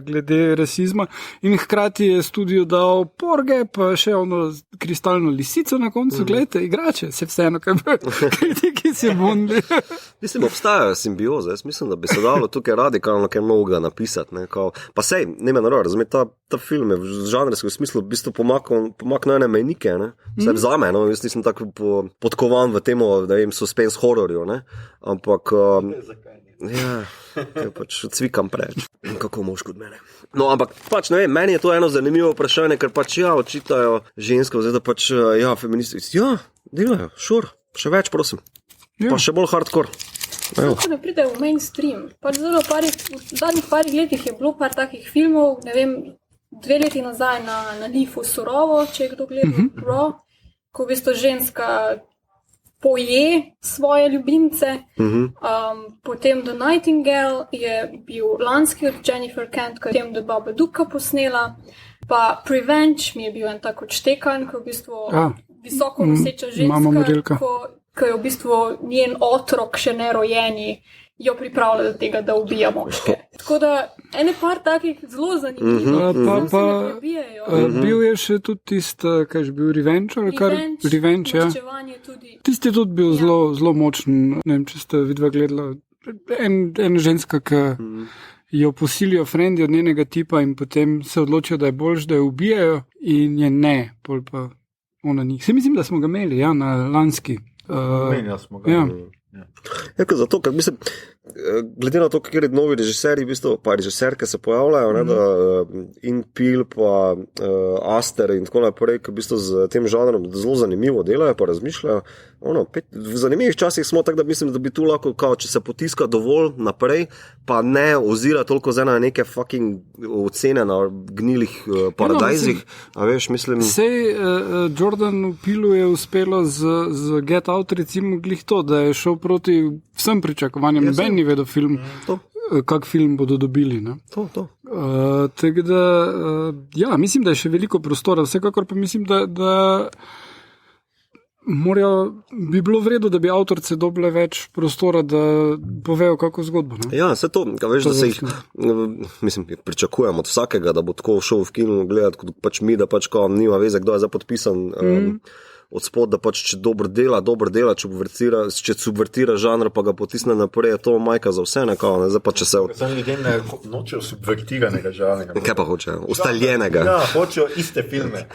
glede rasizma in hkrati je studio dal porge, pa še ono kristalno lisico na koncu, gledajte, igrače, se vseeno, kaj kritiki si bundli. Mislim, obstajajo simbioze, jaz mislim, da bi se dalo tukaj radikalno kaj mnogo napisati. Ne? Pa sej, ne me narobe, razumeti, ta film je v žanrskem smislu v bistvu pomaknil ene mejnike, ne? Vsaj vzame, no? Jaz nisem tako podkovan v temo, da vem, suspense horrorju, ne? Ampak pač cvikam preč. Kako mož kot mene. No, ampak pač ne vem, meni je to eno zanimivo vprašanje, ker pač očitajo žensko, zdaj da pač feministici. Delajo, še več prosim. Pa še bolj hardcore. Zato ne pride v mainstream. Pač v zadnjih parih letih je bilo par takih filmov, ne vem, 2 leti nazaj na Lifu Surovo, če je kdo gledal, Raw, ko v bistvu ženska poje svoje ljubimce. Potem The Nightingale je bil lanski od Jennifer Kent, potem The Babadooka posnela, pa Revenge mi je bil en tak odštekan, ko v bistvu visoko noseča ženska, ko je v bistvu njen otrok še nerojeni, jo pripravlja do tega, da ubija moške. Tako da ene par takih zelo zanimivih bil je še tudi tisti, kaj je bil Revenge, ali kar Revenge, ja. Tisti je tudi bil zelo močen, ne vem, če ste vidva gledala, ena ženska, ki jo posilijo frendi od njenega tipa in potem se odločijo, da je boljš, da jo ubijajo in je ne, pol pa ona ni. Se mislim, da smo ga imeli, ja, na lanski. Menjali smo ga. Ja. Ja, zato, ker mislim, glede na to, kateri novi režiserji, v bistvu, pa režiserke se pojavljajo, ne, da In Peel, pa Aster in tako naprej, ki v bistvu z tem žanrom zelo zanimivo delajo, pa razmišljajo. V zanimivih časih smo, tako da mislim, da bi tu lahko, kao, če se potiska dovolj naprej, pa ne ozira toliko zdaj na neke fucking ocene na gnilih paradajzih. A veš, mislim... Sej Jordan Peelu je uspelo z Get Out recimo glih to, da je šel proti vsem pričakovanjem. Noben ni vedel film, kak film bodo dobili. Ne? To. Tako da, ja, mislim, da je še veliko prostora. Vsekakor pa mislim, da bi bilo vredo, da bi avtorice dobile več prostora, da povejo kako zgodbo. Ne? Ja, vse to, veš, da se jih, mislim, pričakujem od vsakega, da bo tako šel v kino gledati, kot pač mi, da pač ko nima veze, kdo je zapodpisan od spod, da pač če dobro dela, če subvertira žanr, pa ga potisne naprej, je to majka za vse nekako, ne, zdaj pa če se... Zdaj ljudje ne nočejo subvertiranega žanra. Kaj pa hočejo? Ustaljenega. Ja, hočejo iste filme.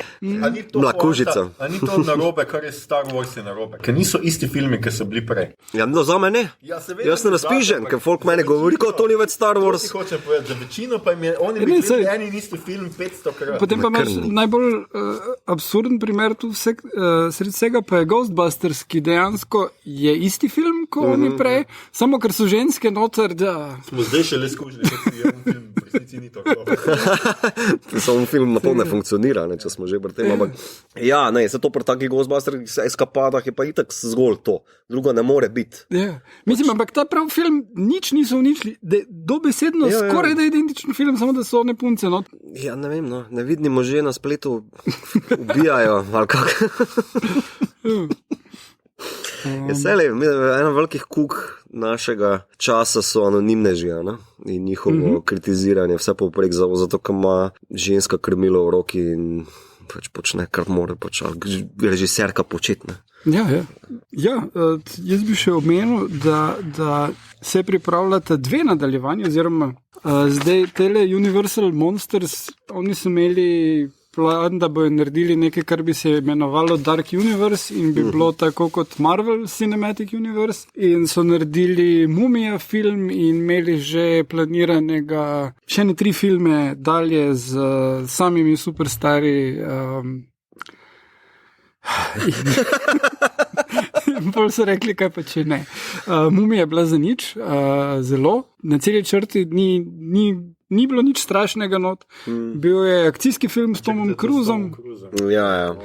Mlakužica. A ni to narobe, kar je Star Wars je narobe? Ker niso isti filmi, ki so bili prej. Ja, no, za me ne. Ja, seveda, jaz sem razpižen, ker folk mene govori, kot to ni več Star Wars. To si hočem povedati, za večino pa jim je, oni bi gledali eni in isti film 500 krat. Potem pa imaš najbolj absurden primer tu sred vsega pa je Ghostbusters, ki dejansko je isti film, kot oni prej, samo ker so ženske noter, da... Smo zdaj še le skužili, kot je en film, v resnici ni to. Samo film na pol ne funkcionira, ne, če smo že pri tem, ampak... Ja, ne, se to pri takih Ghostbusters eskapadah je pa itak zgolj to, drugo ne more biti. Ja, mislim, ampak ta prav film nič niso uničili, dobesedno skoraj da identičen film, samo da so one punce not. Ja, ne vem, no, nevidni možje na spletu ubijajo, ali kako. Eno velikih kuk našega časa so anonimneži, ne? In njihovo kritiziranje vse povprek, zato ker ima ženska krmilo v roki in pač počne, kar mora pač, režiserka početne. Ja, jaz bi še omenil, da se pripravljata 2 nadaljevanja, oziroma zdaj tele Universal Monsters, oni so imeli plan, da bojo naredili nekaj, kar bi se imenovalo Dark Universe in bi bilo tako kot Marvel Cinematic Universe in so naredili Mumija film in imeli že planiranega še ne 3 filme dalje z samimi superstari in bolj so rekli, kaj pa če ne. Mumija je bila za nič, zelo, na celi črti ni bilo nič strašnega not. Bil je akcijski film s Tomom Cruisom. Ja.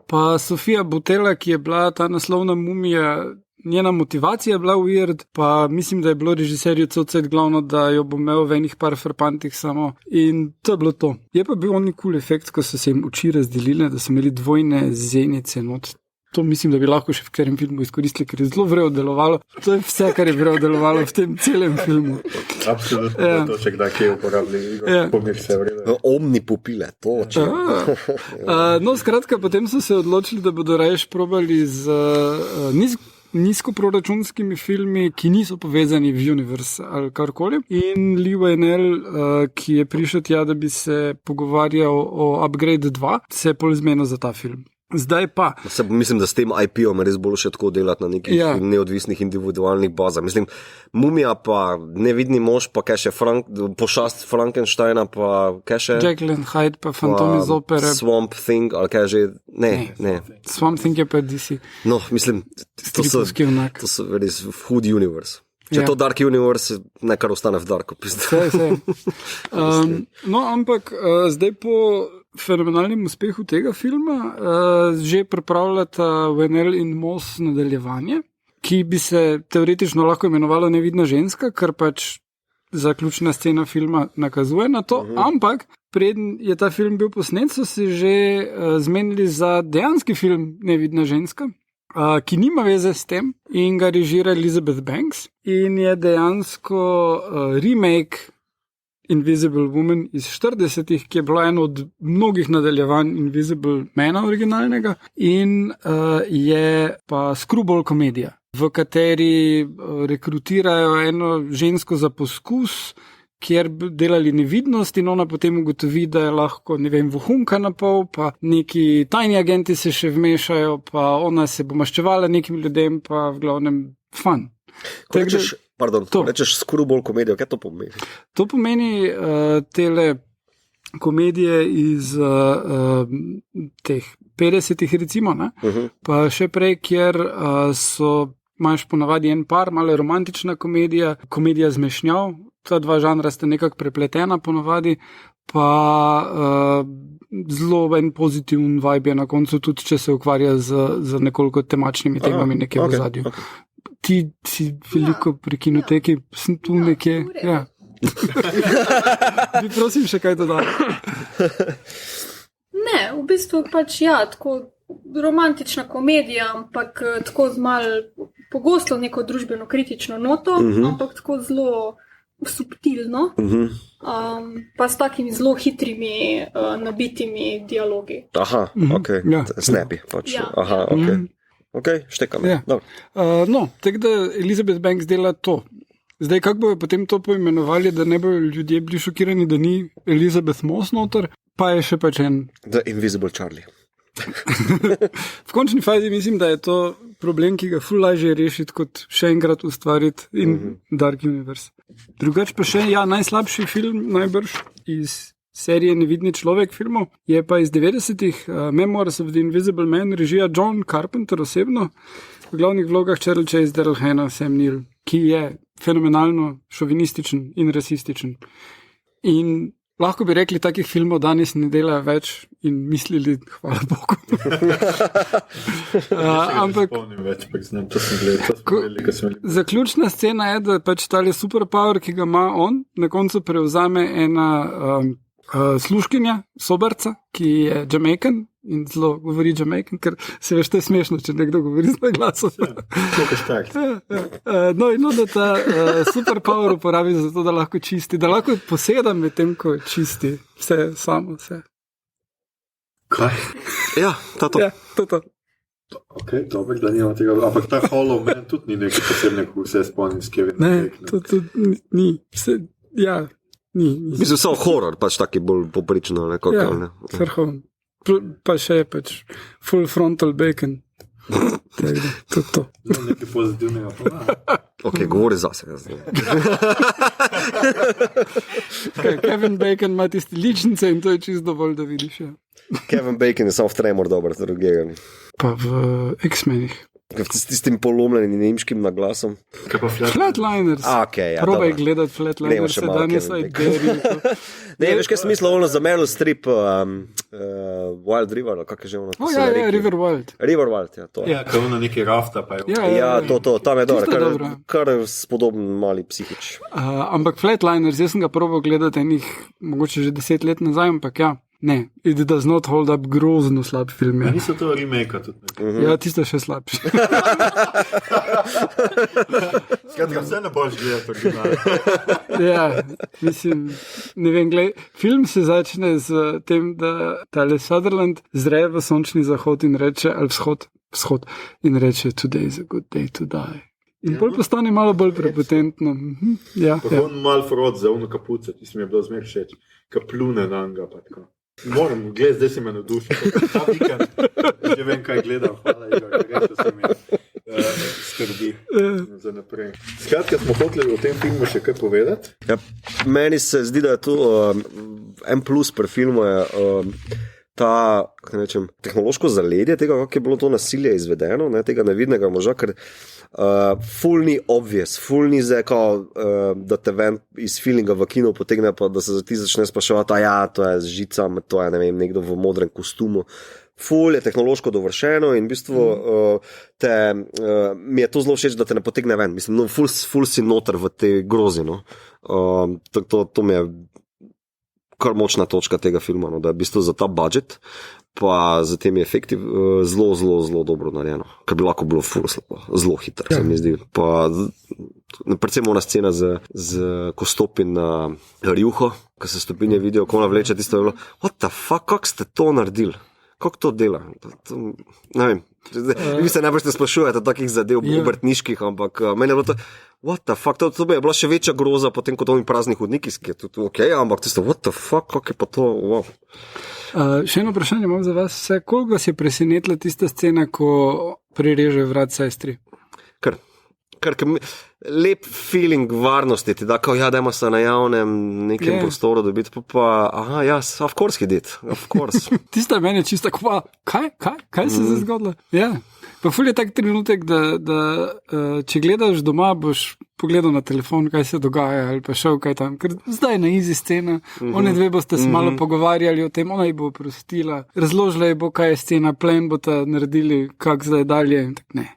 Pa Sofia Boutella, ki je bila ta naslovna Mumija, njena motivacija je bila weird, pa mislim, da je bilo režiserju cel glavno, da jo bo imel v enih par frpantih samo. In to je bilo to. Je pa bil oni cool efekt, ko so se jim oči razdelile, da so imeli dvojne zenice not. To mislim, da bi lahko še v katerem filmu izkoristili, ker je zelo vrelo delovalo. To je vse, kar je vrelo delovalo v tem celem filmu. Absolutno, ja. To še kdaj kje uporabili. Pomir se vrelo. Omni pupile, to oče. No, skratka, potem so se odločili, da bodo rajš probali z nizkoproračunskimi filmi, ki niso povezani v Universe ali karkoli. In Lee Whannell, ki je prišel tja, da bi se pogovarjal o Upgrade 2, se je pol zmenil za ta film. Zdaj pa. Mislim, da s tem IP-om res bolj še tako delati na nekih neodvisnih individualnih bazah. Mislim, Mumija pa Nevidni mož, pa kaj še Pošast Frankensteina, pa kaj še Jekyll and Hyde, pa Fantom iz opere. Swamp Thing, ali kaj že. Ne. Swamp Thing je pa DC. No, mislim, to so res Hood Universe. Če to Dark Universe, nekar ostane v Darku. Vse. No, ampak zdaj po fenomenalnem uspehu tega filma že pripravljata Whannell in Moss nadaljevanje, ki bi se teoretično lahko imenovalo Nevidna ženska, kar pač zaključna scena filma nakazuje na to, ampak preden je ta film bil posnet, so se že zmenili za dejanski film Nevidna ženska, ki nima veze s tem in ga režira Elizabeth Banks in je dejansko remake Invisible Woman iz 40-ih, ki je bilo eno od mnogih nadaljevanj Invisible Mana originalnega in je pa screwball komedija, v kateri rekrutirajo eno žensko za poskus, kjer bi delali nevidnost in ona potem ugotovi, da je lahko, ne vem, vohunka na pol, pa neki tajni agenti se še vmešajo, pa ona se bo maščevala nekim ljudem, pa v glavnem fun. Rečeš screwball komedijo, kaj to pomeni? To pomeni tele komedije iz teh 50-ih recimo, ne? Pa še prej, kjer imaš ponavadi en par, malo romantična komedija, komedija zmešnjav, ta dva žanra sta nekako prepletena ponavadi, pa zelo en pozitiven vibe je na koncu, tudi če se ukvarja z nekoliko temačnimi temami nekje v zadju. Ti si veliko pri kinoteki, sem tu nekje. Ja. Bi prosim še kaj dodati. Ne, v bistvu pač tako romantična komedija, ampak tako z malo pogosto neko družbeno kritično noto, ampak tako zelo subtilno, pa s takimi zelo hitrimi, nabitimi dialogi. Aha, ok, snappy pač. Ja. Aha, ok. Ok, štekam. Ja. No, tako da Elizabeth Banks dela to. Zdaj, kako bojo potem to poimenovali, da ne bojo ljudje bili šokirani, da ni Elizabeth Moss noter, pa je še pač en... The Invisible Charlie. V končni fazi mislim, da je to problem, ki ga ful lažje rešiti, kot še enkrat ustvariti in Dark Universe. Drugač pa še, najslabši film najbrž iz serije Nevidni človek filmov je pa iz 90-ih Memoirs of the Invisible Man, režija John Carpenter osebno, v glavnih vlogah Cheryl Chase, Daryl Hannah, Sam Neill, ki je fenomenalno šovinističen in rasističen. In lahko bi rekli, takih filmov danes ne delajo več in mislili, hvala Bogu. Ampak zaključna scena je, da pač tale superpower, ki ga ima on, na koncu prevzame ena služkinja, sobarca, ki je Jamaican in zelo govori Jamaican, ker se veš, to je smešno, če nekdo govori z glasom. No, da ta superpower uporabi za to, da lahko čisti, da lahko poseda med tem, ko čisti vse samo, vse. Kaj? Ja, to. Ja, to. Ok, dobro, da nima tega. Ampak ta Hollow Man tudi ni nekaj posebnega, ko vse spomnim s Kevinom. Ne, to ni. Vse, ja. Mislim, so horror, pač taki bolj poprično. Vrhovno. Pa še je pač full frontal bacon. To. Nekaj pozitivnega pa. Ok, govori zase. Kevin Bacon ima tiste ličnice in to je čisto dovolj, da vidiš. Ja. Kevin Bacon je samo v Tremor dober, drugega. Pa v X-menih. S tistim polomljenim nemškim naglasom. Kaj pa Flatliners. Okay, ja, probaj gledati Flatliners, se danes ideri. Ne, veš, kaj sem mislil ono za Meryl Streep, Wild River, kak je že ono? River Wild. River Wild, ja, to. Ja, kaj ono neki rafta pa je. Ja, to, tam je dobro, kar spodoben mali psihič. Ampak Flatliners, jaz sem ga probal gledati enih, mogoče že 10 let nazaj, ampak ja. Ne, it does not hold up, grozno slab film. Ja, niso to remake tudi. Ja, tisto še slabši. Skratka, vse ne boš gledati originalno. Ja, mislim, ne vem, film se začne z tem, da tale Sutherland zre v sončni zahod in reče, ali vzhod, in reče, today is a good day to die. In bolj postane malo bolj prepotentno. Ja. On mal frod za ono kapuco, ti si mi je bilo zmer všeč, kaplune na anga pa tako. Moram gledati, zdaj si me navdušil. Ta vikend, že vem, kaj gledam. Hvala, Igor, res se mi skrbi za naprej. Skratka, smo hoteli o tem filmu še kaj povedati? Ja, meni se zdi, da je tu en plus pri filmu je kako ne rečem, tehnološko zaledje tega, kako je bilo to nasilje izvedeno, ne, tega nevidnega moža, ker ful ni obvious, ful ni zdaj, da te ven iz feelinga v kinu potegne, pa da se ti začne spraševati, to je z žicami, to je, ne vem, nekdo v modrem kostumu. Ful je tehnološko dovršeno in v bistvu mi je to zelo všeč, da te ne potegne ven. Mislim, no, ful si noter v tej grozi. No. To mi je kar močna točka tega filma, no, da je v bistvu za ta budžet pa za temi efekti zelo, zelo, zelo dobro narejeno. Kar bi lahko bilo ful slabo, zelo hitro, se mi zdi. Pa predvsem ona scena ko stopi na rjuho, ko se stopinje vidijo, ko ona vleče, tisto je bilo, what the fuck, kako ste to naredili? Kako to dela? Ne vem. Vi se najbolj sprašujete takih zadev obrtniških, ampak meni je bilo to, what the fuck, to bi je bila še večja groza potem kot ovi prazni hodniki, ki je tudi ok, ampak tisto, what the fuck, kako je pa to, wow. Še eno vprašanje imam za vas. Koliko vas je presenetila tista scena, ko prireže vrat sestri? Kar lep feeling varnosti ti da, dajmo se na javnem nekem prostoru dobiti, of course he did, of course. Tista meni je čisto tako, kaj se je zgodilo? Ja. Pa ful je tak trenutek, da če gledaš doma, boš pogledal na telefon, kaj se dogaja, ali pa šel kaj tam, ker zdaj je na easy scena, one dve boste se malo pogovarjali o tem, ona ji bo prostila, razložila ji bo, kaj je scena, plen boste naredili, kak zdaj dalje, in tak ne.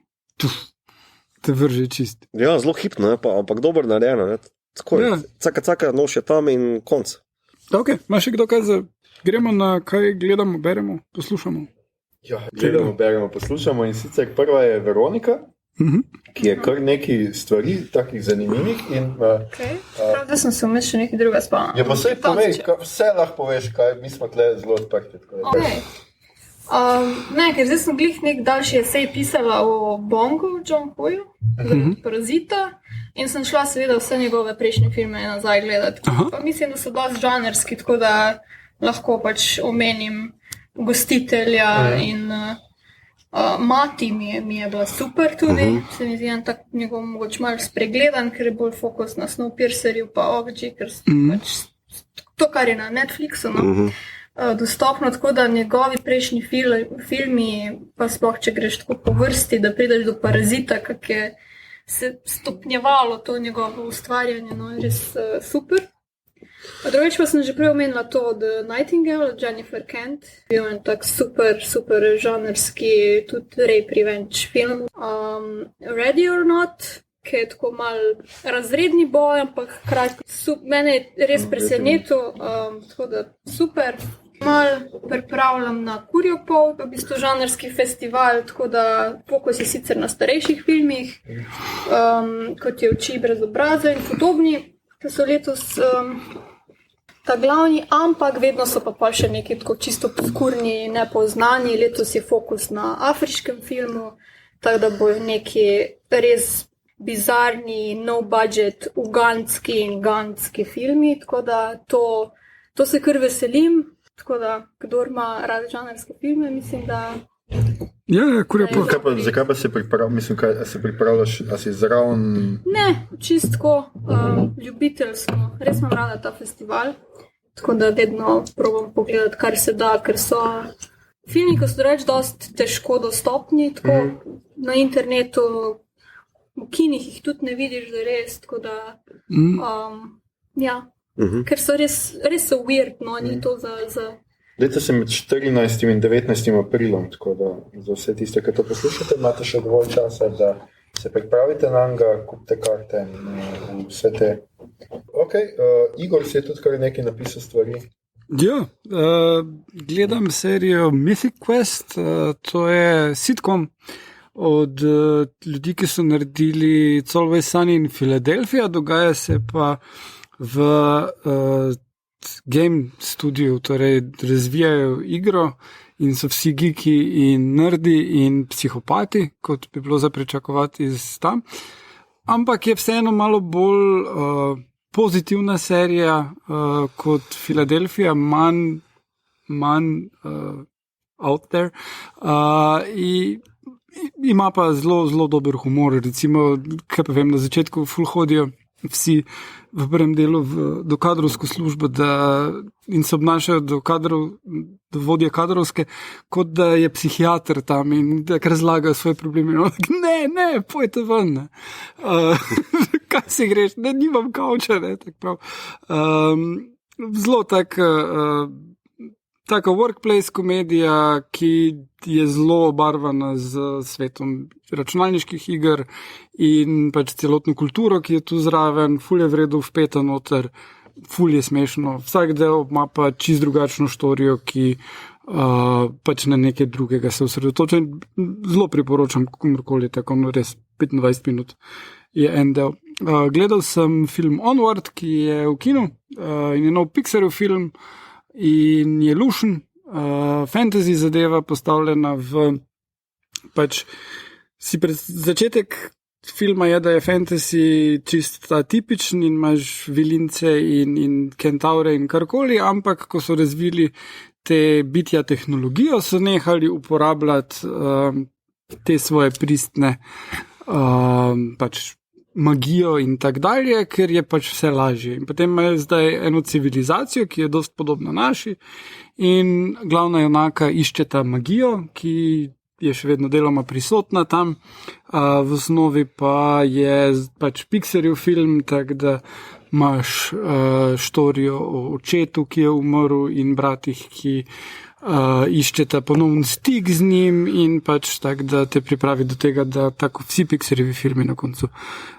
Te vrže čist. Ja, zelo hipno, ampak dobro narejeno. Caka, nož je tam in konc. Ok, imaš še kdo kaj za... Gremo na kaj gledamo, beremo, poslušamo? Ja, gledamo, beremo, poslušamo in sicer prva je Veronika, ki je kar nekaj stvari, takih zanimivih. Pravda sem se vmes še nekaj druga spala. Ja, pa vse lahko poveš, kaj mi smo tle zelo odprti. Ne, ker zdaj sem glih nek daljši esej pisala o Bongu, John Hoyu, Parazita, in sem šla seveda vse njegove prejšnje filme nazaj gledati. Pa mislim, da so dosti žanrski, tako da lahko pač omenim Gostitelja in Mati mi je bila super tudi. Se mi zdi en tak njegov mogoče malo spregledan, ker je bolj fokus na Snowpiercerju pa Okji, ker pač to, kar je na Netflixu, no. Dostopno, tako da njegovi prejšnji filmi, pa sploh, če greš tako po vrsti, da prideš do Parazita, kak je se stopnjevalo to njegovo ustvarjanje, no, je res super. Drugič pa sem že prej omenila to The Nightingale, Jennifer Kent, bil je tak super žanrski, tudi rape revenge film. Ready or Not, ki je tako mal razredni boj, ampak hkrati mene je res presenetil, tako da super. Mal pripravljam na Kurjopol, v bistvu žanrski festival, tako da fokus je sicer na starejših filmih, kot je Oči brez obraza in podobni, ki so letos ta glavni, ampak vedno so pa še neki tako čisto obskurni, nepoznani. Letos je fokus na afriškem filmu, tako da bojo neki res bizarni, no budget, ugandski in gandski filmi, tako da to se kar veselim. Tako da, kdor ima rad žanrske filme, mislim, da... Ja, Kurjopol. Zakaj pa se pripravljaš, mislim, kaj se pripravljaš, a si zraven... Ne, čistko, ljubitelj smo, res imam rada ta festival, tako da vedno probam pogledati, kar se da, ker so filmi, ko so reč dosti težko dostopni, tako na internetu, v kinih jih tudi ne vidiš, da res, tako da, ja. Ker so res so weird, no, ni to za... Dajte se med 14. in 19. aprilom, tako da za vse tiste, ki to poslušate, imate še dovolj časa, da se pripravite na njega, kupite karte in vse te. Ok, Igor si je tudi kar nekaj napisal stvari. Ja, gledam serijo Mythic Quest, to je sitcom od ljudi, ki so naredili It's Always Sunny in Philadelphia, dogaja se pa v game studiu, torej razvijajo igro in so vsi geeki in nerdi in psihopati, kot bi bilo za pričakovati iz tam. Ampak je vseeno malo bolj pozitivna serija kot Philadelphia, manj out there. Ima pa zelo, zelo dober humor, recimo, kaj pa vem, na začetku ful hodijo vsi v prvem delu do kadrovsko službo in se obnašajo do kadrov vodje kadrovske, kot da je psihiater tam in da razlaga svoje probleme. Ne, pojte ven. Ne. Kaj si greš? Ne, nimam kavča. Zelo taka workplace komedija, ki je zelo obarvana z svetom računalniških iger in pač celotno kulturo, ki je tu zraven, ful je vredu vpeta noter, ful je smešno. Vsak del ima pa čist drugačno štorijo, ki pač na nekaj drugega se osredotoča. Zelo priporočam komorkoli, tako res 25 minut je en del. Gledal sem film Onward, ki je v kinu in je nov Pixarjev film in je lušen, fantasy zadeva postavljena v pač začetek filma je, da je fantasy čist ta tipičen in imaš vilince in kentaure in karkoli, ampak ko so razvili te bitja tehnologijo, so nehali uporabljati te svoje pristne pač magijo in tak dalje, ker je pač vse lažje. In potem ima zdaj eno civilizacijo, ki je dost podobna naši in glavna junaka išče ta magijo, ki je še vedno deloma prisotna tam. V osnovi pa je pač Pixarjev film, tako da imaš štorijo o očetu, ki je umrl in bratih, ki iščeta ponovno stik z njim in pač tako, da te pripravi do tega, da tako vsi Pixarjevi filmi na koncu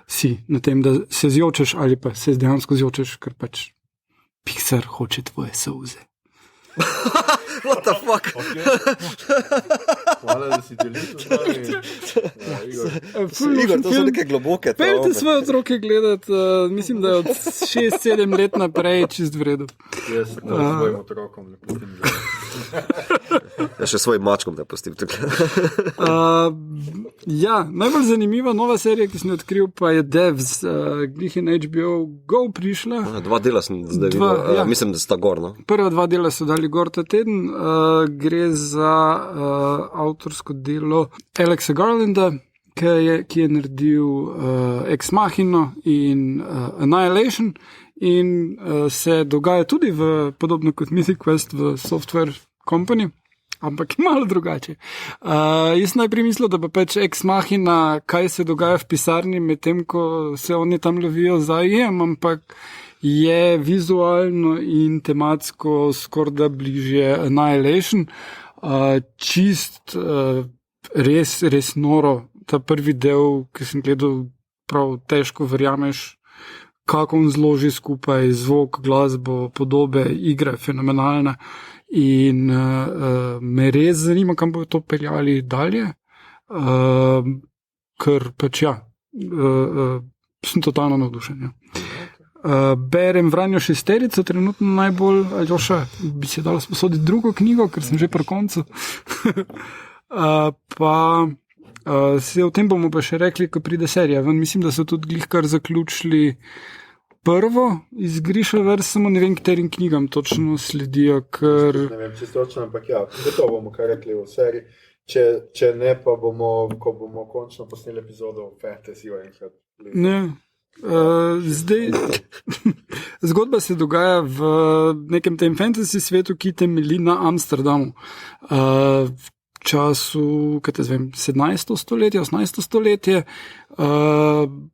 si na tem, da se zjočeš ali pa se dejansko zjočeš, ker pač Pixar hoče tvoje solze. What the fuck? Hvala, da si delil to z Igor, to so neke globoke travme. Peljte svoje otroke gledati, mislim, da je od 6-7 let naprej čist vredu. Jaz svojim otrokom ne pustim gledati. Ja, še svojim mačkom ne pustim tukaj. Ja, najbolj zanimiva nova serija, ki sem jo odkril, pa je Devs, glih je na HBO Go prišla. 2 dela sem zdaj videl, ja. Mislim, da sta gor, no? Prva 2 dela so dali gor ta teden. Gre za avtorsko delo Alexa Garlanda, ki je naredil Ex Machina in Annihilation in se dogaja tudi podobno kot Mythic Quest v Software Company, ampak malo drugače. Jaz najprej mislil, da pa pač Ex Machina, kaj se dogaja v pisarni, medtem ko se oni tam lovijo za IM, ampak je vizualno in tematsko skorda bližje Annihilation. Čist res noro. Ta prvi del, ki sem gledal, prav težko verjameš, kako on zloži skupaj zvok, glasbo, podobe, igra je fenomenalna in me res zanima, kam bodo to peljali dalje, ker pač ja, sem totalno navdušen. Ja. Berem Vranjo šesterico, trenutno najbolj, Aljoša, bi se dalo sposoditi drugo knjigo, ker sem že pri koncu. Se o tem bomo pa še rekli, ko pride serija. Mislim, da so tudi glihkar zaključili prvo iz Grishaverse, samo ne vem, katerim knjigam točno sledijo, ker... Ne vem, čisto točno, ampak ja, gotovo bomo kaj rekli o seriji. Če ne, pa bomo, ko bomo končno posneli epizodo o Fantasyju enkrat. Ne. Zdaj, zgodba se dogaja v nekem tem fantasy svetu, ki temelji na Amsterdamu. V času, kaj te zvem, 17. stoletje, 18. stoletje,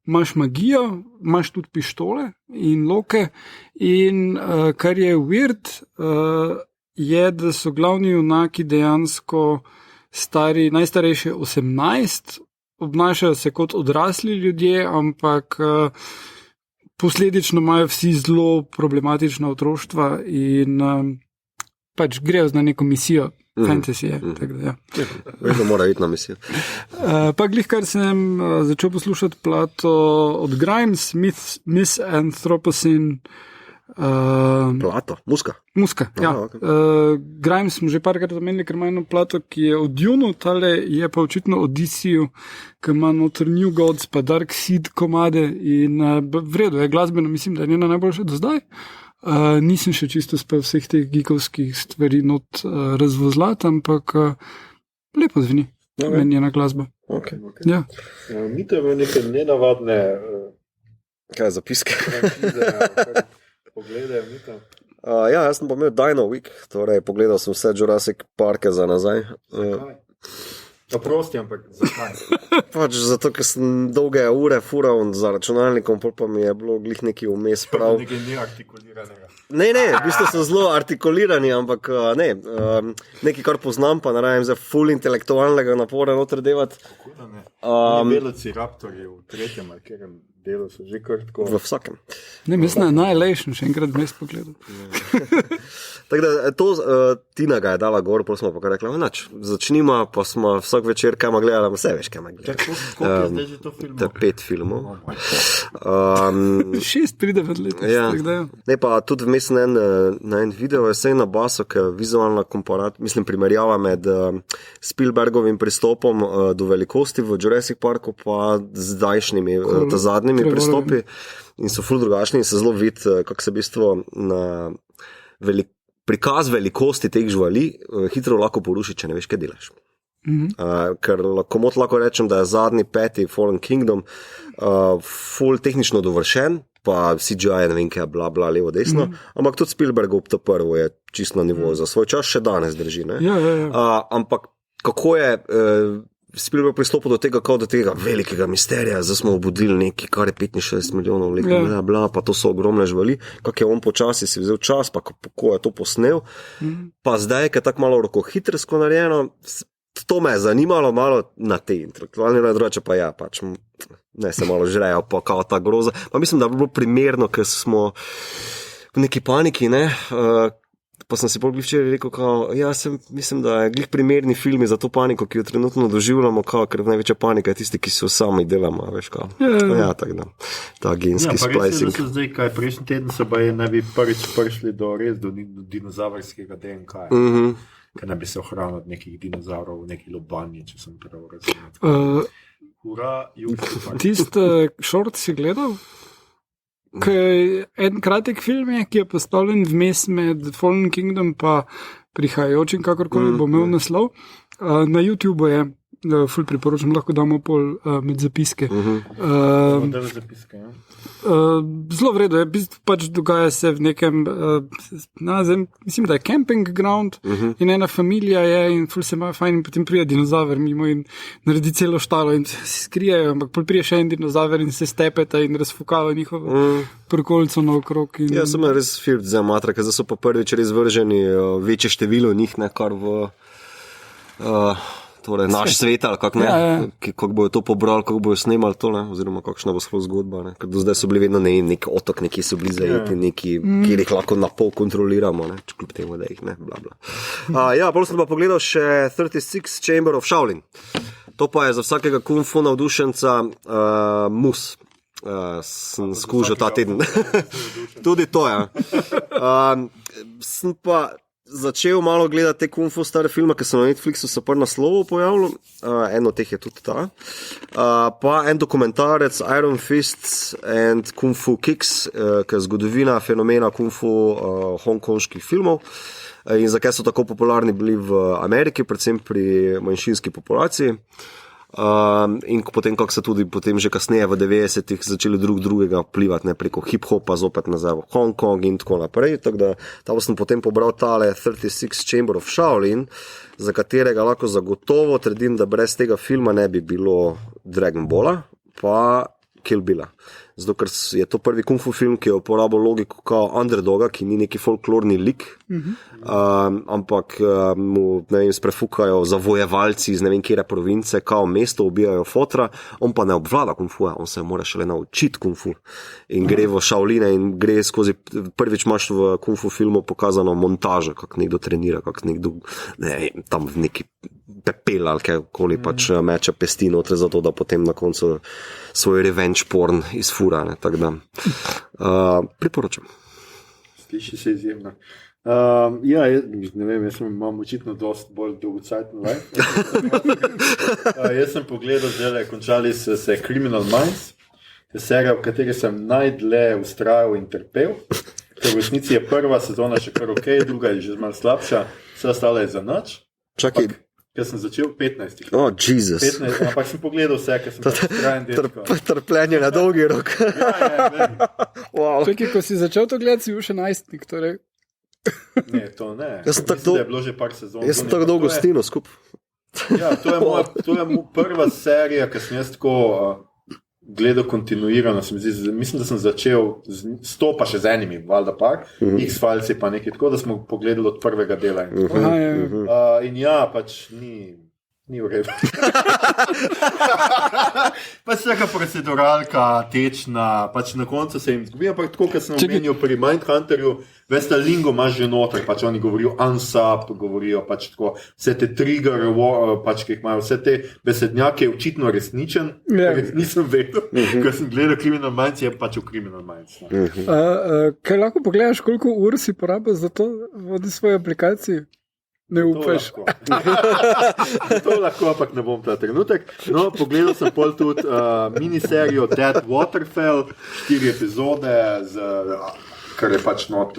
imaš magijo, imaš tudi pištole in loke in kar je weird, je, da so glavni junaki dejansko stari, najstarejši 18, obnašajo se kot odrasli ljudje, ampak posledično imajo vsi zelo problematična otroštva in pač grejo na neko misijo fantasije. Ja. Vedno mora iti na misijo. Pa glihkar sem začel poslušati plato od Grimes, Miss Anthropocene. Plato? Muska? Muska, ja. Okay. Grimes smo že parkrat omenili, ker ima eno plato, ki je od Dune, tale je pa očitno Odyssey, ki ima noter New Gods pa Dark Seed komade in vredo je glasbeno, mislim, da je njena najboljša do zdaj. Nisem še čisto spel vseh teh geekovskih stvari not razvozlati, ampak lepo zveni, meni njena glasba. Okay. Ja. Mite v neke nenavadne kaj zapiske? Pogledaj, Mita. Jaz sem pa imel Dino Week, torej pogledal sem vse Jurassic Parke za nazaj. Oprosti, ampak zakaj? Pač zato, ker sem dolge ure fural za računalnikom, pol pa mi je bilo glih neki vmes prav. Nekaj neartikuliranega. Ne, v bistvu so zelo artikulirani, ampak ne, nekaj, kar poznam, pa naravim za full intelektualnega napora noter delati. Kako da ne? Velociraptorji v tretjem ali katerem delu so že kar tako. V vsakem. Ne, mislim, na Annihilation še enkrat vmes pogledal. Tako da to Tina ga je dala gor, pa smo pa kar rekla, začnimo, pa smo vsak večer kaj gledali, vse veš, kaj gledali. Koliko je zdaj že to filmov? 5 filmov. 6 pride v let. Ja. Ne, pa tudi vmes na en video esej na baso, ker vizualna primerjava med Spielbergovim pristopom do velikosti v Jurassic Parku pa zdajšnjimi, zadnjimi pristopi in so ful drugačni in se zelo vidi, kako se v bistvu na prikaz velikosti teh živali hitro lahko poruši, če ne veš, kaj delaš. Ker lahko rečem, da je zadnji 5. Fallen Kingdom ful tehnično dovršen, pa CGI ne vem kaj, bla bla, levo, desno, ampak tudi Spielbergov to prvo je čisto na nivoju, za svoj čas še danes drži. Ja. Ampak kako je Spielberg pristopil do tega, kao do tega velikega misterija, zdaj smo obudili nekaj, kar je 65 milijonov let, bla, pa to so ogromne živali, kako je on počasi si vzel čas, pa kako je to posnel, pa zdaj, ker je tako malo rokohitrsko narejeno, to me je zanimalo malo na te intelektualne drugače, pa ja, pač ne se malo žrejo, pa kao ta groza, pa mislim, da bi bilo primerno, ker smo v neki paniki, ne, pa sem si bolj včeraj rekel, mislim, da je glih primerni filmi za to paniko, ki jo trenutno doživljamo, ker največja panika je tisti, ki so sami delamo, veš kao. Ja, tako da, ta genski splicing. Ja, pa res je, da so zdaj, kaj prejšnji teden se pa je ne bi prvič prišli do dinozavrskega DNK, ker ne bi se ohranil od nekih dinozavrov v neki Lobanji, če sem prav razumel. Hura, Tisti short si gledal? En kratek film je, ki je postavljen vmes med Fallen Kingdom pa prihajajočim, kakorkoli bo imel naslov. Na YouTubeu je, ful priporočam, lahko damo pol med zapiske. Zelo vredo je, pač dogaja se v nekem, mislim, da je camping ground in ena familija je in ful se ima fajn in potem prija dinozaver mimo in naredi celo štalo in se skrijejo, ampak pol prija še en dinozaver in se stepeta in razfukava njihovo prokolico naokrog. Ja, sem res film za matra, ker zdaj so pa prvič res vrženi večje število njih, kar v torej naš svet ali kako bojo to pobrali, kako bojo snemali to, oziroma kakšna bo sploh zgodba, ker do zdaj so bili vedno nek otok, neki so bili zajeti, neki, kjer jih lahko napol kontroliramo, kljub temu, da jih ne, bla bla. Bolj sem pa pogledal še 36 Chamber of Shaolin. To pa je za vsakega kung fu navdušenca mus. Sem skužil ta teden. Tudi to, ja. Sem pa začel malo gledati te kung fu stare filme, ki so na Netflixu se par naslovov pojavili, eno teh je tudi ta, pa en dokumentarec Iron Fists and Kung Fu Kicks, ki je zgodovina fenomena kung fu hongkonških filmov in zakaj so tako popularni bili v Ameriki, predvsem pri manjšinski populaciji. In potem, kako so tudi potem že kasneje v 90-ih začeli drugega vplivati, preko hip-hopa zopet nazaj v Hongkong in tako naprej, tako da tam sem potem pobral tale 36 Chamber of Shaolin, za katerega lahko zagotovo trdim, da brez tega filma ne bi bilo Dragon Balla pa Kill Billa. Zato, ker je to prvi kung fu film, ki je uporabil logiko kao underdoga, ki ni neki folklorni lik, ampak mu, ne vem, sprefukajo zavojevalci iz ne vem kjere province, kao mesto ubijajo fotra, on pa ne obvlada kung fuja, on se mora šele naučiti kung fu in gre v Shaoline in gre skozi, prvič imaš v kung fu filmu pokazano montažo, kako nekdo trenira, kako nekdo tam v neki pepel ali kakoli pač meče pesti notre, zato da potem na koncu svoj revenge porn izfura, tako da priporočam. Sliši se izjemno. Ne vem, jaz imam očitno dosti bolj dolgocajten life. Jaz sem pogledal, zdaj končali so se Criminal Minds, serija, v kateri sem najdlje ustrajal in trpel. V resnici je prva sezona še kar ok, druga je že malo slabša, vse ostalo je za nič. Čakaj. Ker sem začel 15. Oh, Jesus. 15, ampak sem pogledal vse, ker sem trajen detko. Trpljenje na dolgi rok. Ja, Wow. Čakaj, ko si začel to gledati, si bil še najstnik, torej. Ne, to ne. Jaz sem tako Mislim, da je bilo že par sezon. Jaz sem tako dolgo To je- stino skupaj. Ja, to je moja prva serija, ki sem jaz tako gledal kontinuirano. Mislim, da sem začel s to, pa še z enimi, valjda par, X-Files pa nekaj tako, da smo pogledali od prvega dela. Aha, ja. In ja, pač ni v redu. Pač taka proceduralka, tečna, pač na koncu se jim zgubi, ampak tako, kot sem omenil pri Mindhunterju, veste, lingo imaš že noter, pač oni govorijo unsub, govorijo pač tako, vse te trigger, pač, ki jih imajo, vse te besednjake je očitno resničen, ker nisem vedel, ker sem gledal Criminal Minds, je pač v Criminal Minds. Kaj lahko pogledaš, koliko ur si porabil za to vodi svoje aplikacije? Ne upaš. To lahko, ampak ne bom ta trenutek. No, pogledal sem pol tudi miniserijo Dead Waterfall, 4 epizode, kar je pač not,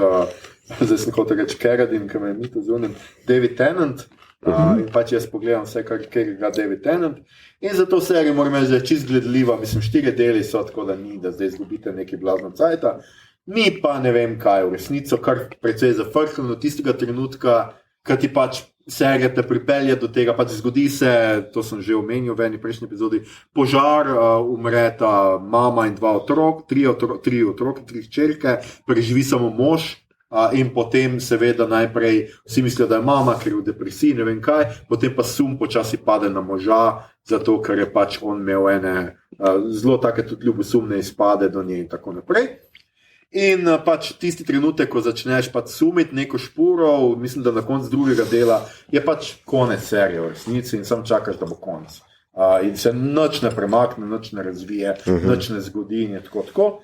zdaj sem hotel reči Carradine, ki me je mito zunim, David Tennant. In pač jaz pogledam vse, kar ga David Tennant. In za to serijo moram reči, da je čist gledljiva, mislim, 4 deli so, tako da ni, da zdaj izgubite neki blazno cajta. Ni pa ne vem kaj, v resnico, kar precej zafrkano tistega trenutka, kaj ti pač serija te pripelje do tega, pač zgodi se, to sem že omenil v eni prejšnji epizodi, požar, umreta mama in 2 otrok, 3 otroke, 3 hčerke, preživi samo mož. In potem seveda najprej vsi mislijo, da je mama, ker je v depresiji, ne vem kaj, potem pa sum počasi pade na moža, zato ker je pač on imel ene zelo take tudi ljubosumne izpade do nje in tako naprej. In pač tisti trenutek, ko začneš pač sumiti neko špuro, mislim, da na koncu drugega dela je pač konec serije v resnici in sam čakaš, da bo konec. In se nič ne premakne, nič ne razvije, nič ne zgodi in je tako.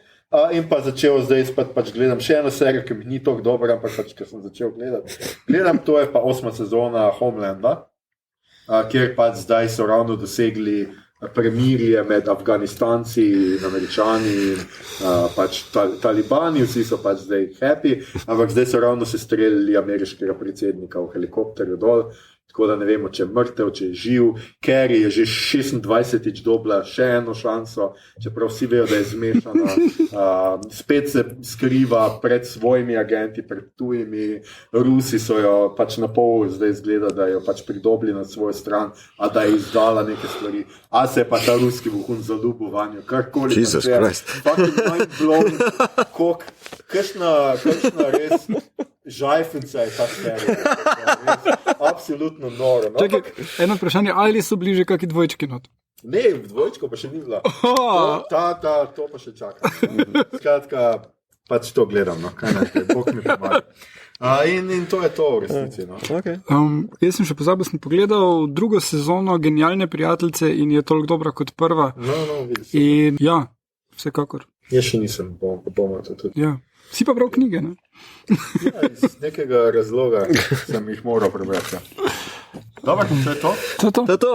In pa začel zdaj pač gledam še eno serijo, ki mi ni tako dobra, ampak pač, ker sem začel gledati. Gledam, to je pa 8. sezona Homelanda, kjer pač zdaj so ravno dosegli premirje med Afganistanci in Američani in pač talibani, vsi so pač zdaj happy, ampak zdaj so ravno se streljali ameriškega predsednika v helikopterju dol, tako da ne vemo, če je mrtev, če je živ. Kerry je že 26. dobila še eno šanso, čeprav vsi vejo, da je zmešana. Spet se skriva pred svojimi agenti, pred tujimi. Rusi so jo pač na pol zdaj izgleda, da jo pač pridobili na svojo stran, a da je izdala neke stvari. A se je pa ta ruski vohun zaljubil vanjo, karkoli. Jesus Christ. Fucking mind blowing. Kakšna res žajfenca je ta serija. Absolutno noro. No? Čakaj, eno vprašanje, ali so bliže kakšni dvojčki not? Ne, v dvojčko pa še ni bila. To pa še čaka. Skratka, pač to gledam, no. Kaj naj, Bog mi pomaga. In to je to v resnici. No. Okay. Jaz sem še pozabil, sem pogledal drugo sezono Genialne prijateljice in je toliko dobra kot prva. No, vidiš. In ja, vsekakor. Jaz še nisem, bomo to tudi. Ja. Si pa bral knjige, ne? Ja, iz nekega razloga sem jih moral prebrati. Dobro, to je to. To je to.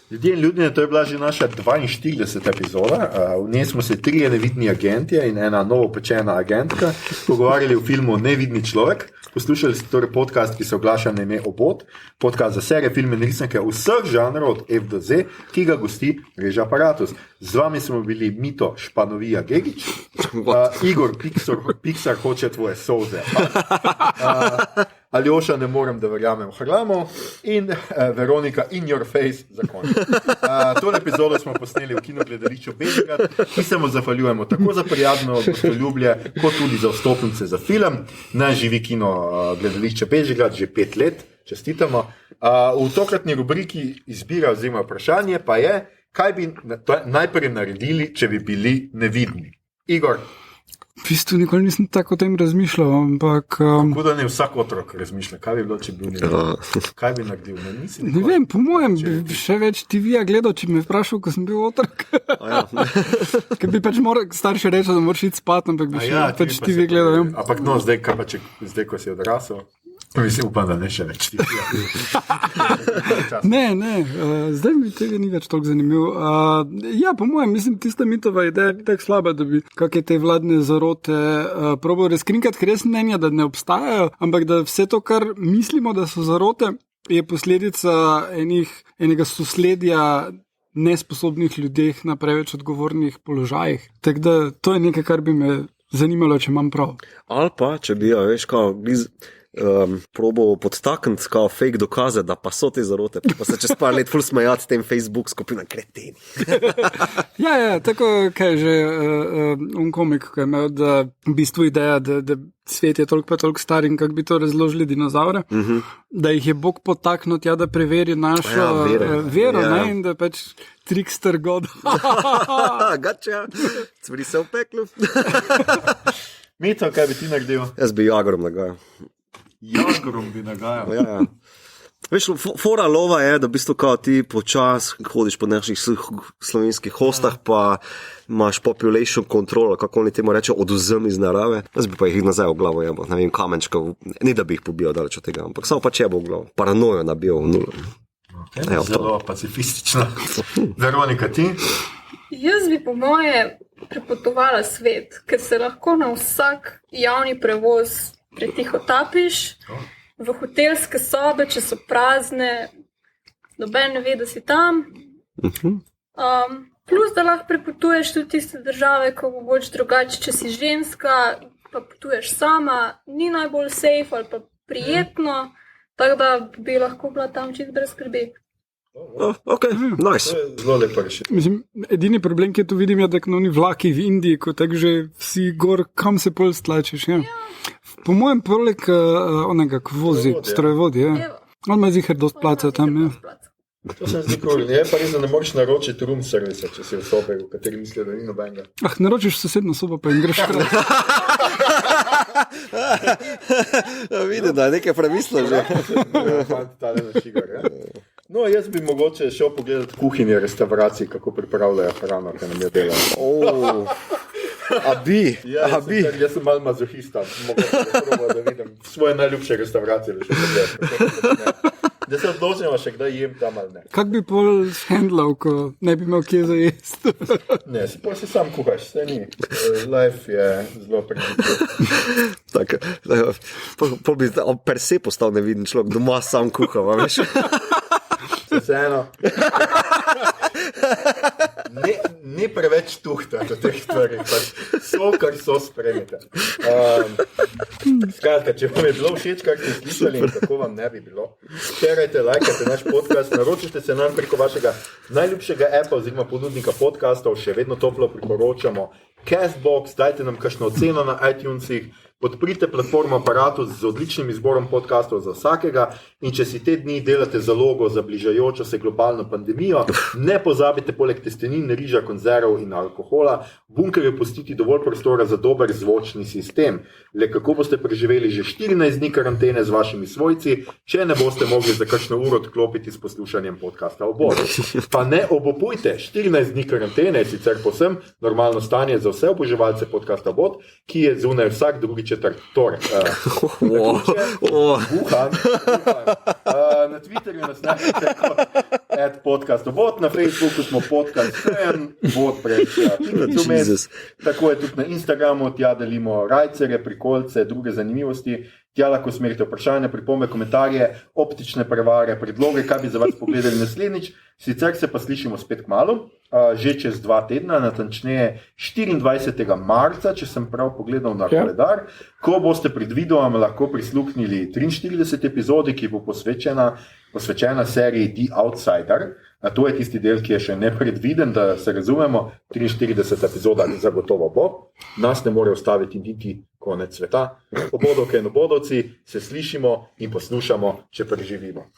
Ljudje in ljudje, to je bila že naša 42. epizoda. V njej smo se 3 nevidni agentje in ena novopečena agentka pogovarjali v filmu Nevidni človek. Poslušali ste torej podcast, ki se oglaša na ime Obod, podcast za serije, filme in risanke vseh žanrov od F do Z, ki ga gosti Reža Aparatus. Z vami smo bili Mito Španovija Gegič, Igor Pixar hoče tvoje solze. Aljoša, ne morem, da verjamem Hrlamov in Veronika In Your Face za konec. Tole epizodo smo posneli v kinogledališču Bežigrad, ki se mu zahvaljujemo tako za prijazno gostoljublje, kot tudi za vstopnice za film. Naj živi kinogledališče Bežigrad že 5 let, čestitamo. V tokratni rubriki izbira oziroma vprašanje pa je, kaj bi najprej naredili, če bi bili nevidni. Igor. V bistvu nikoli nisem tako o tem razmišljal, ampak... Kako da ne vsak otrok razmišlja, kaj bi bilo, če bi bil nevidni? Kaj bi naredil? Ne vem, po mojem bi še več TV-ja gledal, če bi me vprašal, ko sem bil otrok. Ker bi pač starši reči, da moraš iti spat, ampak bi še pač TV gledal. Ampak no, zdaj, ko si odrasel, mislim, upam, da ne še več TV-ja. Ne, zdaj mi tega ni več toliko zanimivo. Ja, po mojem, mislim, tista mitova ideja ni tako slaba, da bi kakšne te vladne zarote probal razkrinkati, ker res mnenja, da ne obstajajo, ampak da vse to, kar mislimo, da so zarote, je posledica enega sosledja nesposobnih ljudeh na preveč odgovornih položajih. Tako da to je nekaj, kar bi me zanimalo, če imam prav. Ali pa, če bi, veš, kao, probal podtakniti kao fake dokaze, da pa so te zarote, pa se čez par let ful smejati tem Facebook skupina kreteni. Ja, tako kaj že komik, ki je imel, da v bistvu ideja, da svet je toliko pa toliko star in kako bi to razložili dinozaure, da jih je Bog potaknil tja, da preveri našo vero, ne, in da pač trickster god. Gača, cvri se v peklu. Mito, kaj bi ti naredil? Jaz bi jagorom nagajal. Jagorom bi nagajal. Ja. Veš, fora lova je, da v bistvu kao ti počas hodiš po nekih slovenskih hostah, pa imaš population control, kako oni temu reče, odvzem iz narave. Jaz bi pa jih nazaj v glavo jebo, ne vem, kamenčka, ne da bi jih pobijal daleč od tega, ampak samo pa če bo v glavo. Paranojo nabijal v nulo. Okay, zelo pacifistično. Veronika, ti? Jaz bi po moje prepotovala svet, ker se lahko na vsak javni prevoz pretihotapiš, v hotelske sobe, če so prazne, noben ne ve, da si tam. Plus, da lahko prepotuješ tudi tiste države, ko bo boč drugače, če si ženska, pa potuješ sama, ni najbolj safe ali pa prijetno, tako da bi lahko bila tam čist brez skrbi. Ok, nice. Zelo lepo rešitev. Mislim, edini problem, ki tu vidim, je, da oni vlaki v Indiji, ko tako že vsi gor, kam se pol stlačiš. Ja. Po mojem poleg onega, ko vozi, strojevodje. Ja. On ima zihar dost placa tam. Ja. To se mi zdi cool. Je pa res, da ne moreš naročiti room service, če si v sobi, v kateri mislijo, da ni nobenega. Naročiš sosedno sobo, pa jim greš krat. Vidim, da je nekaj premislil že. No, jaz bi mogoče šel pogledati kuhinje restavracij, kako pripravljajo hrano, ki nam je delala. A bi? Jaz sem malo mazohista, mogoče proba, da vidim svoje najljubše restauracije. Da se odločimo še, kdaj jem tam ali ne. Kak bi pol handlal, ko ne bi imel kje za jesti? Ne, si sam kuhaš, vse ni. Life je zelo preživel. Pol bi per se postal neviden človek, doma sam kuhava, veš? Vseeno. Ne preveč tuhta do teh stvari, so, kar so, spremite. Skratka, če vam je bilo všeč, kar ste slišali in kako vam ne bi bilo, šerajte, lajkajte naš podcast, naročite se nam preko vašega najljubšega appa oziroma ponudnika podcastov, še vedno toplo priporočamo Castbox, dajte nam kakšno oceno na iTunesih, podprite platformo Aparatus z odličnim izborom podcastov za vsakega in če si te dni delate zalogo za bližajočo se globalno pandemijo, ne pozabite poleg testenin, riža, konzerv in alkohola v bunkerju pustiti dovolj prostora za dober zvočni sistem. Le kako boste preživeli že 14 dni karantene z vašimi svojci, če ne boste mogli za kakšno uro odklopiti s poslušanjem podcasta Obod. Pa ne obupujte, 14 dni karantene je sicer povsem normalno stanje za vse oboževalce podcasta Obod, ki je zunaj vsak drugi četrtek. Na Twitterju nas najdete kot @podcastobot, na Facebooku smo podcast.bot tako je tudi na Instagramu, tja delimo rajcere, prikolce, druge zanimivosti, tja lahko smerite vprašanja, pripombe, komentarje, optične prevare, predloge, kaj bi za vas pogledali naslednjič, sicer se pa slišimo spet kmalu, že čez 2 tedna, natančneje 24. marca, če sem prav pogledal na koledar, ko boste predvidoma lahko prisluhnili 43. epizodi, ki bo posvečena seriji The Outsider. To je tisti del, ki je še nepredviden, da se razumemo, 43. epizoda zagotovo bo. Nas ne more ustaviti niti konec sveta. Obodovke in obodovci se slišimo in poslušamo, če preživimo.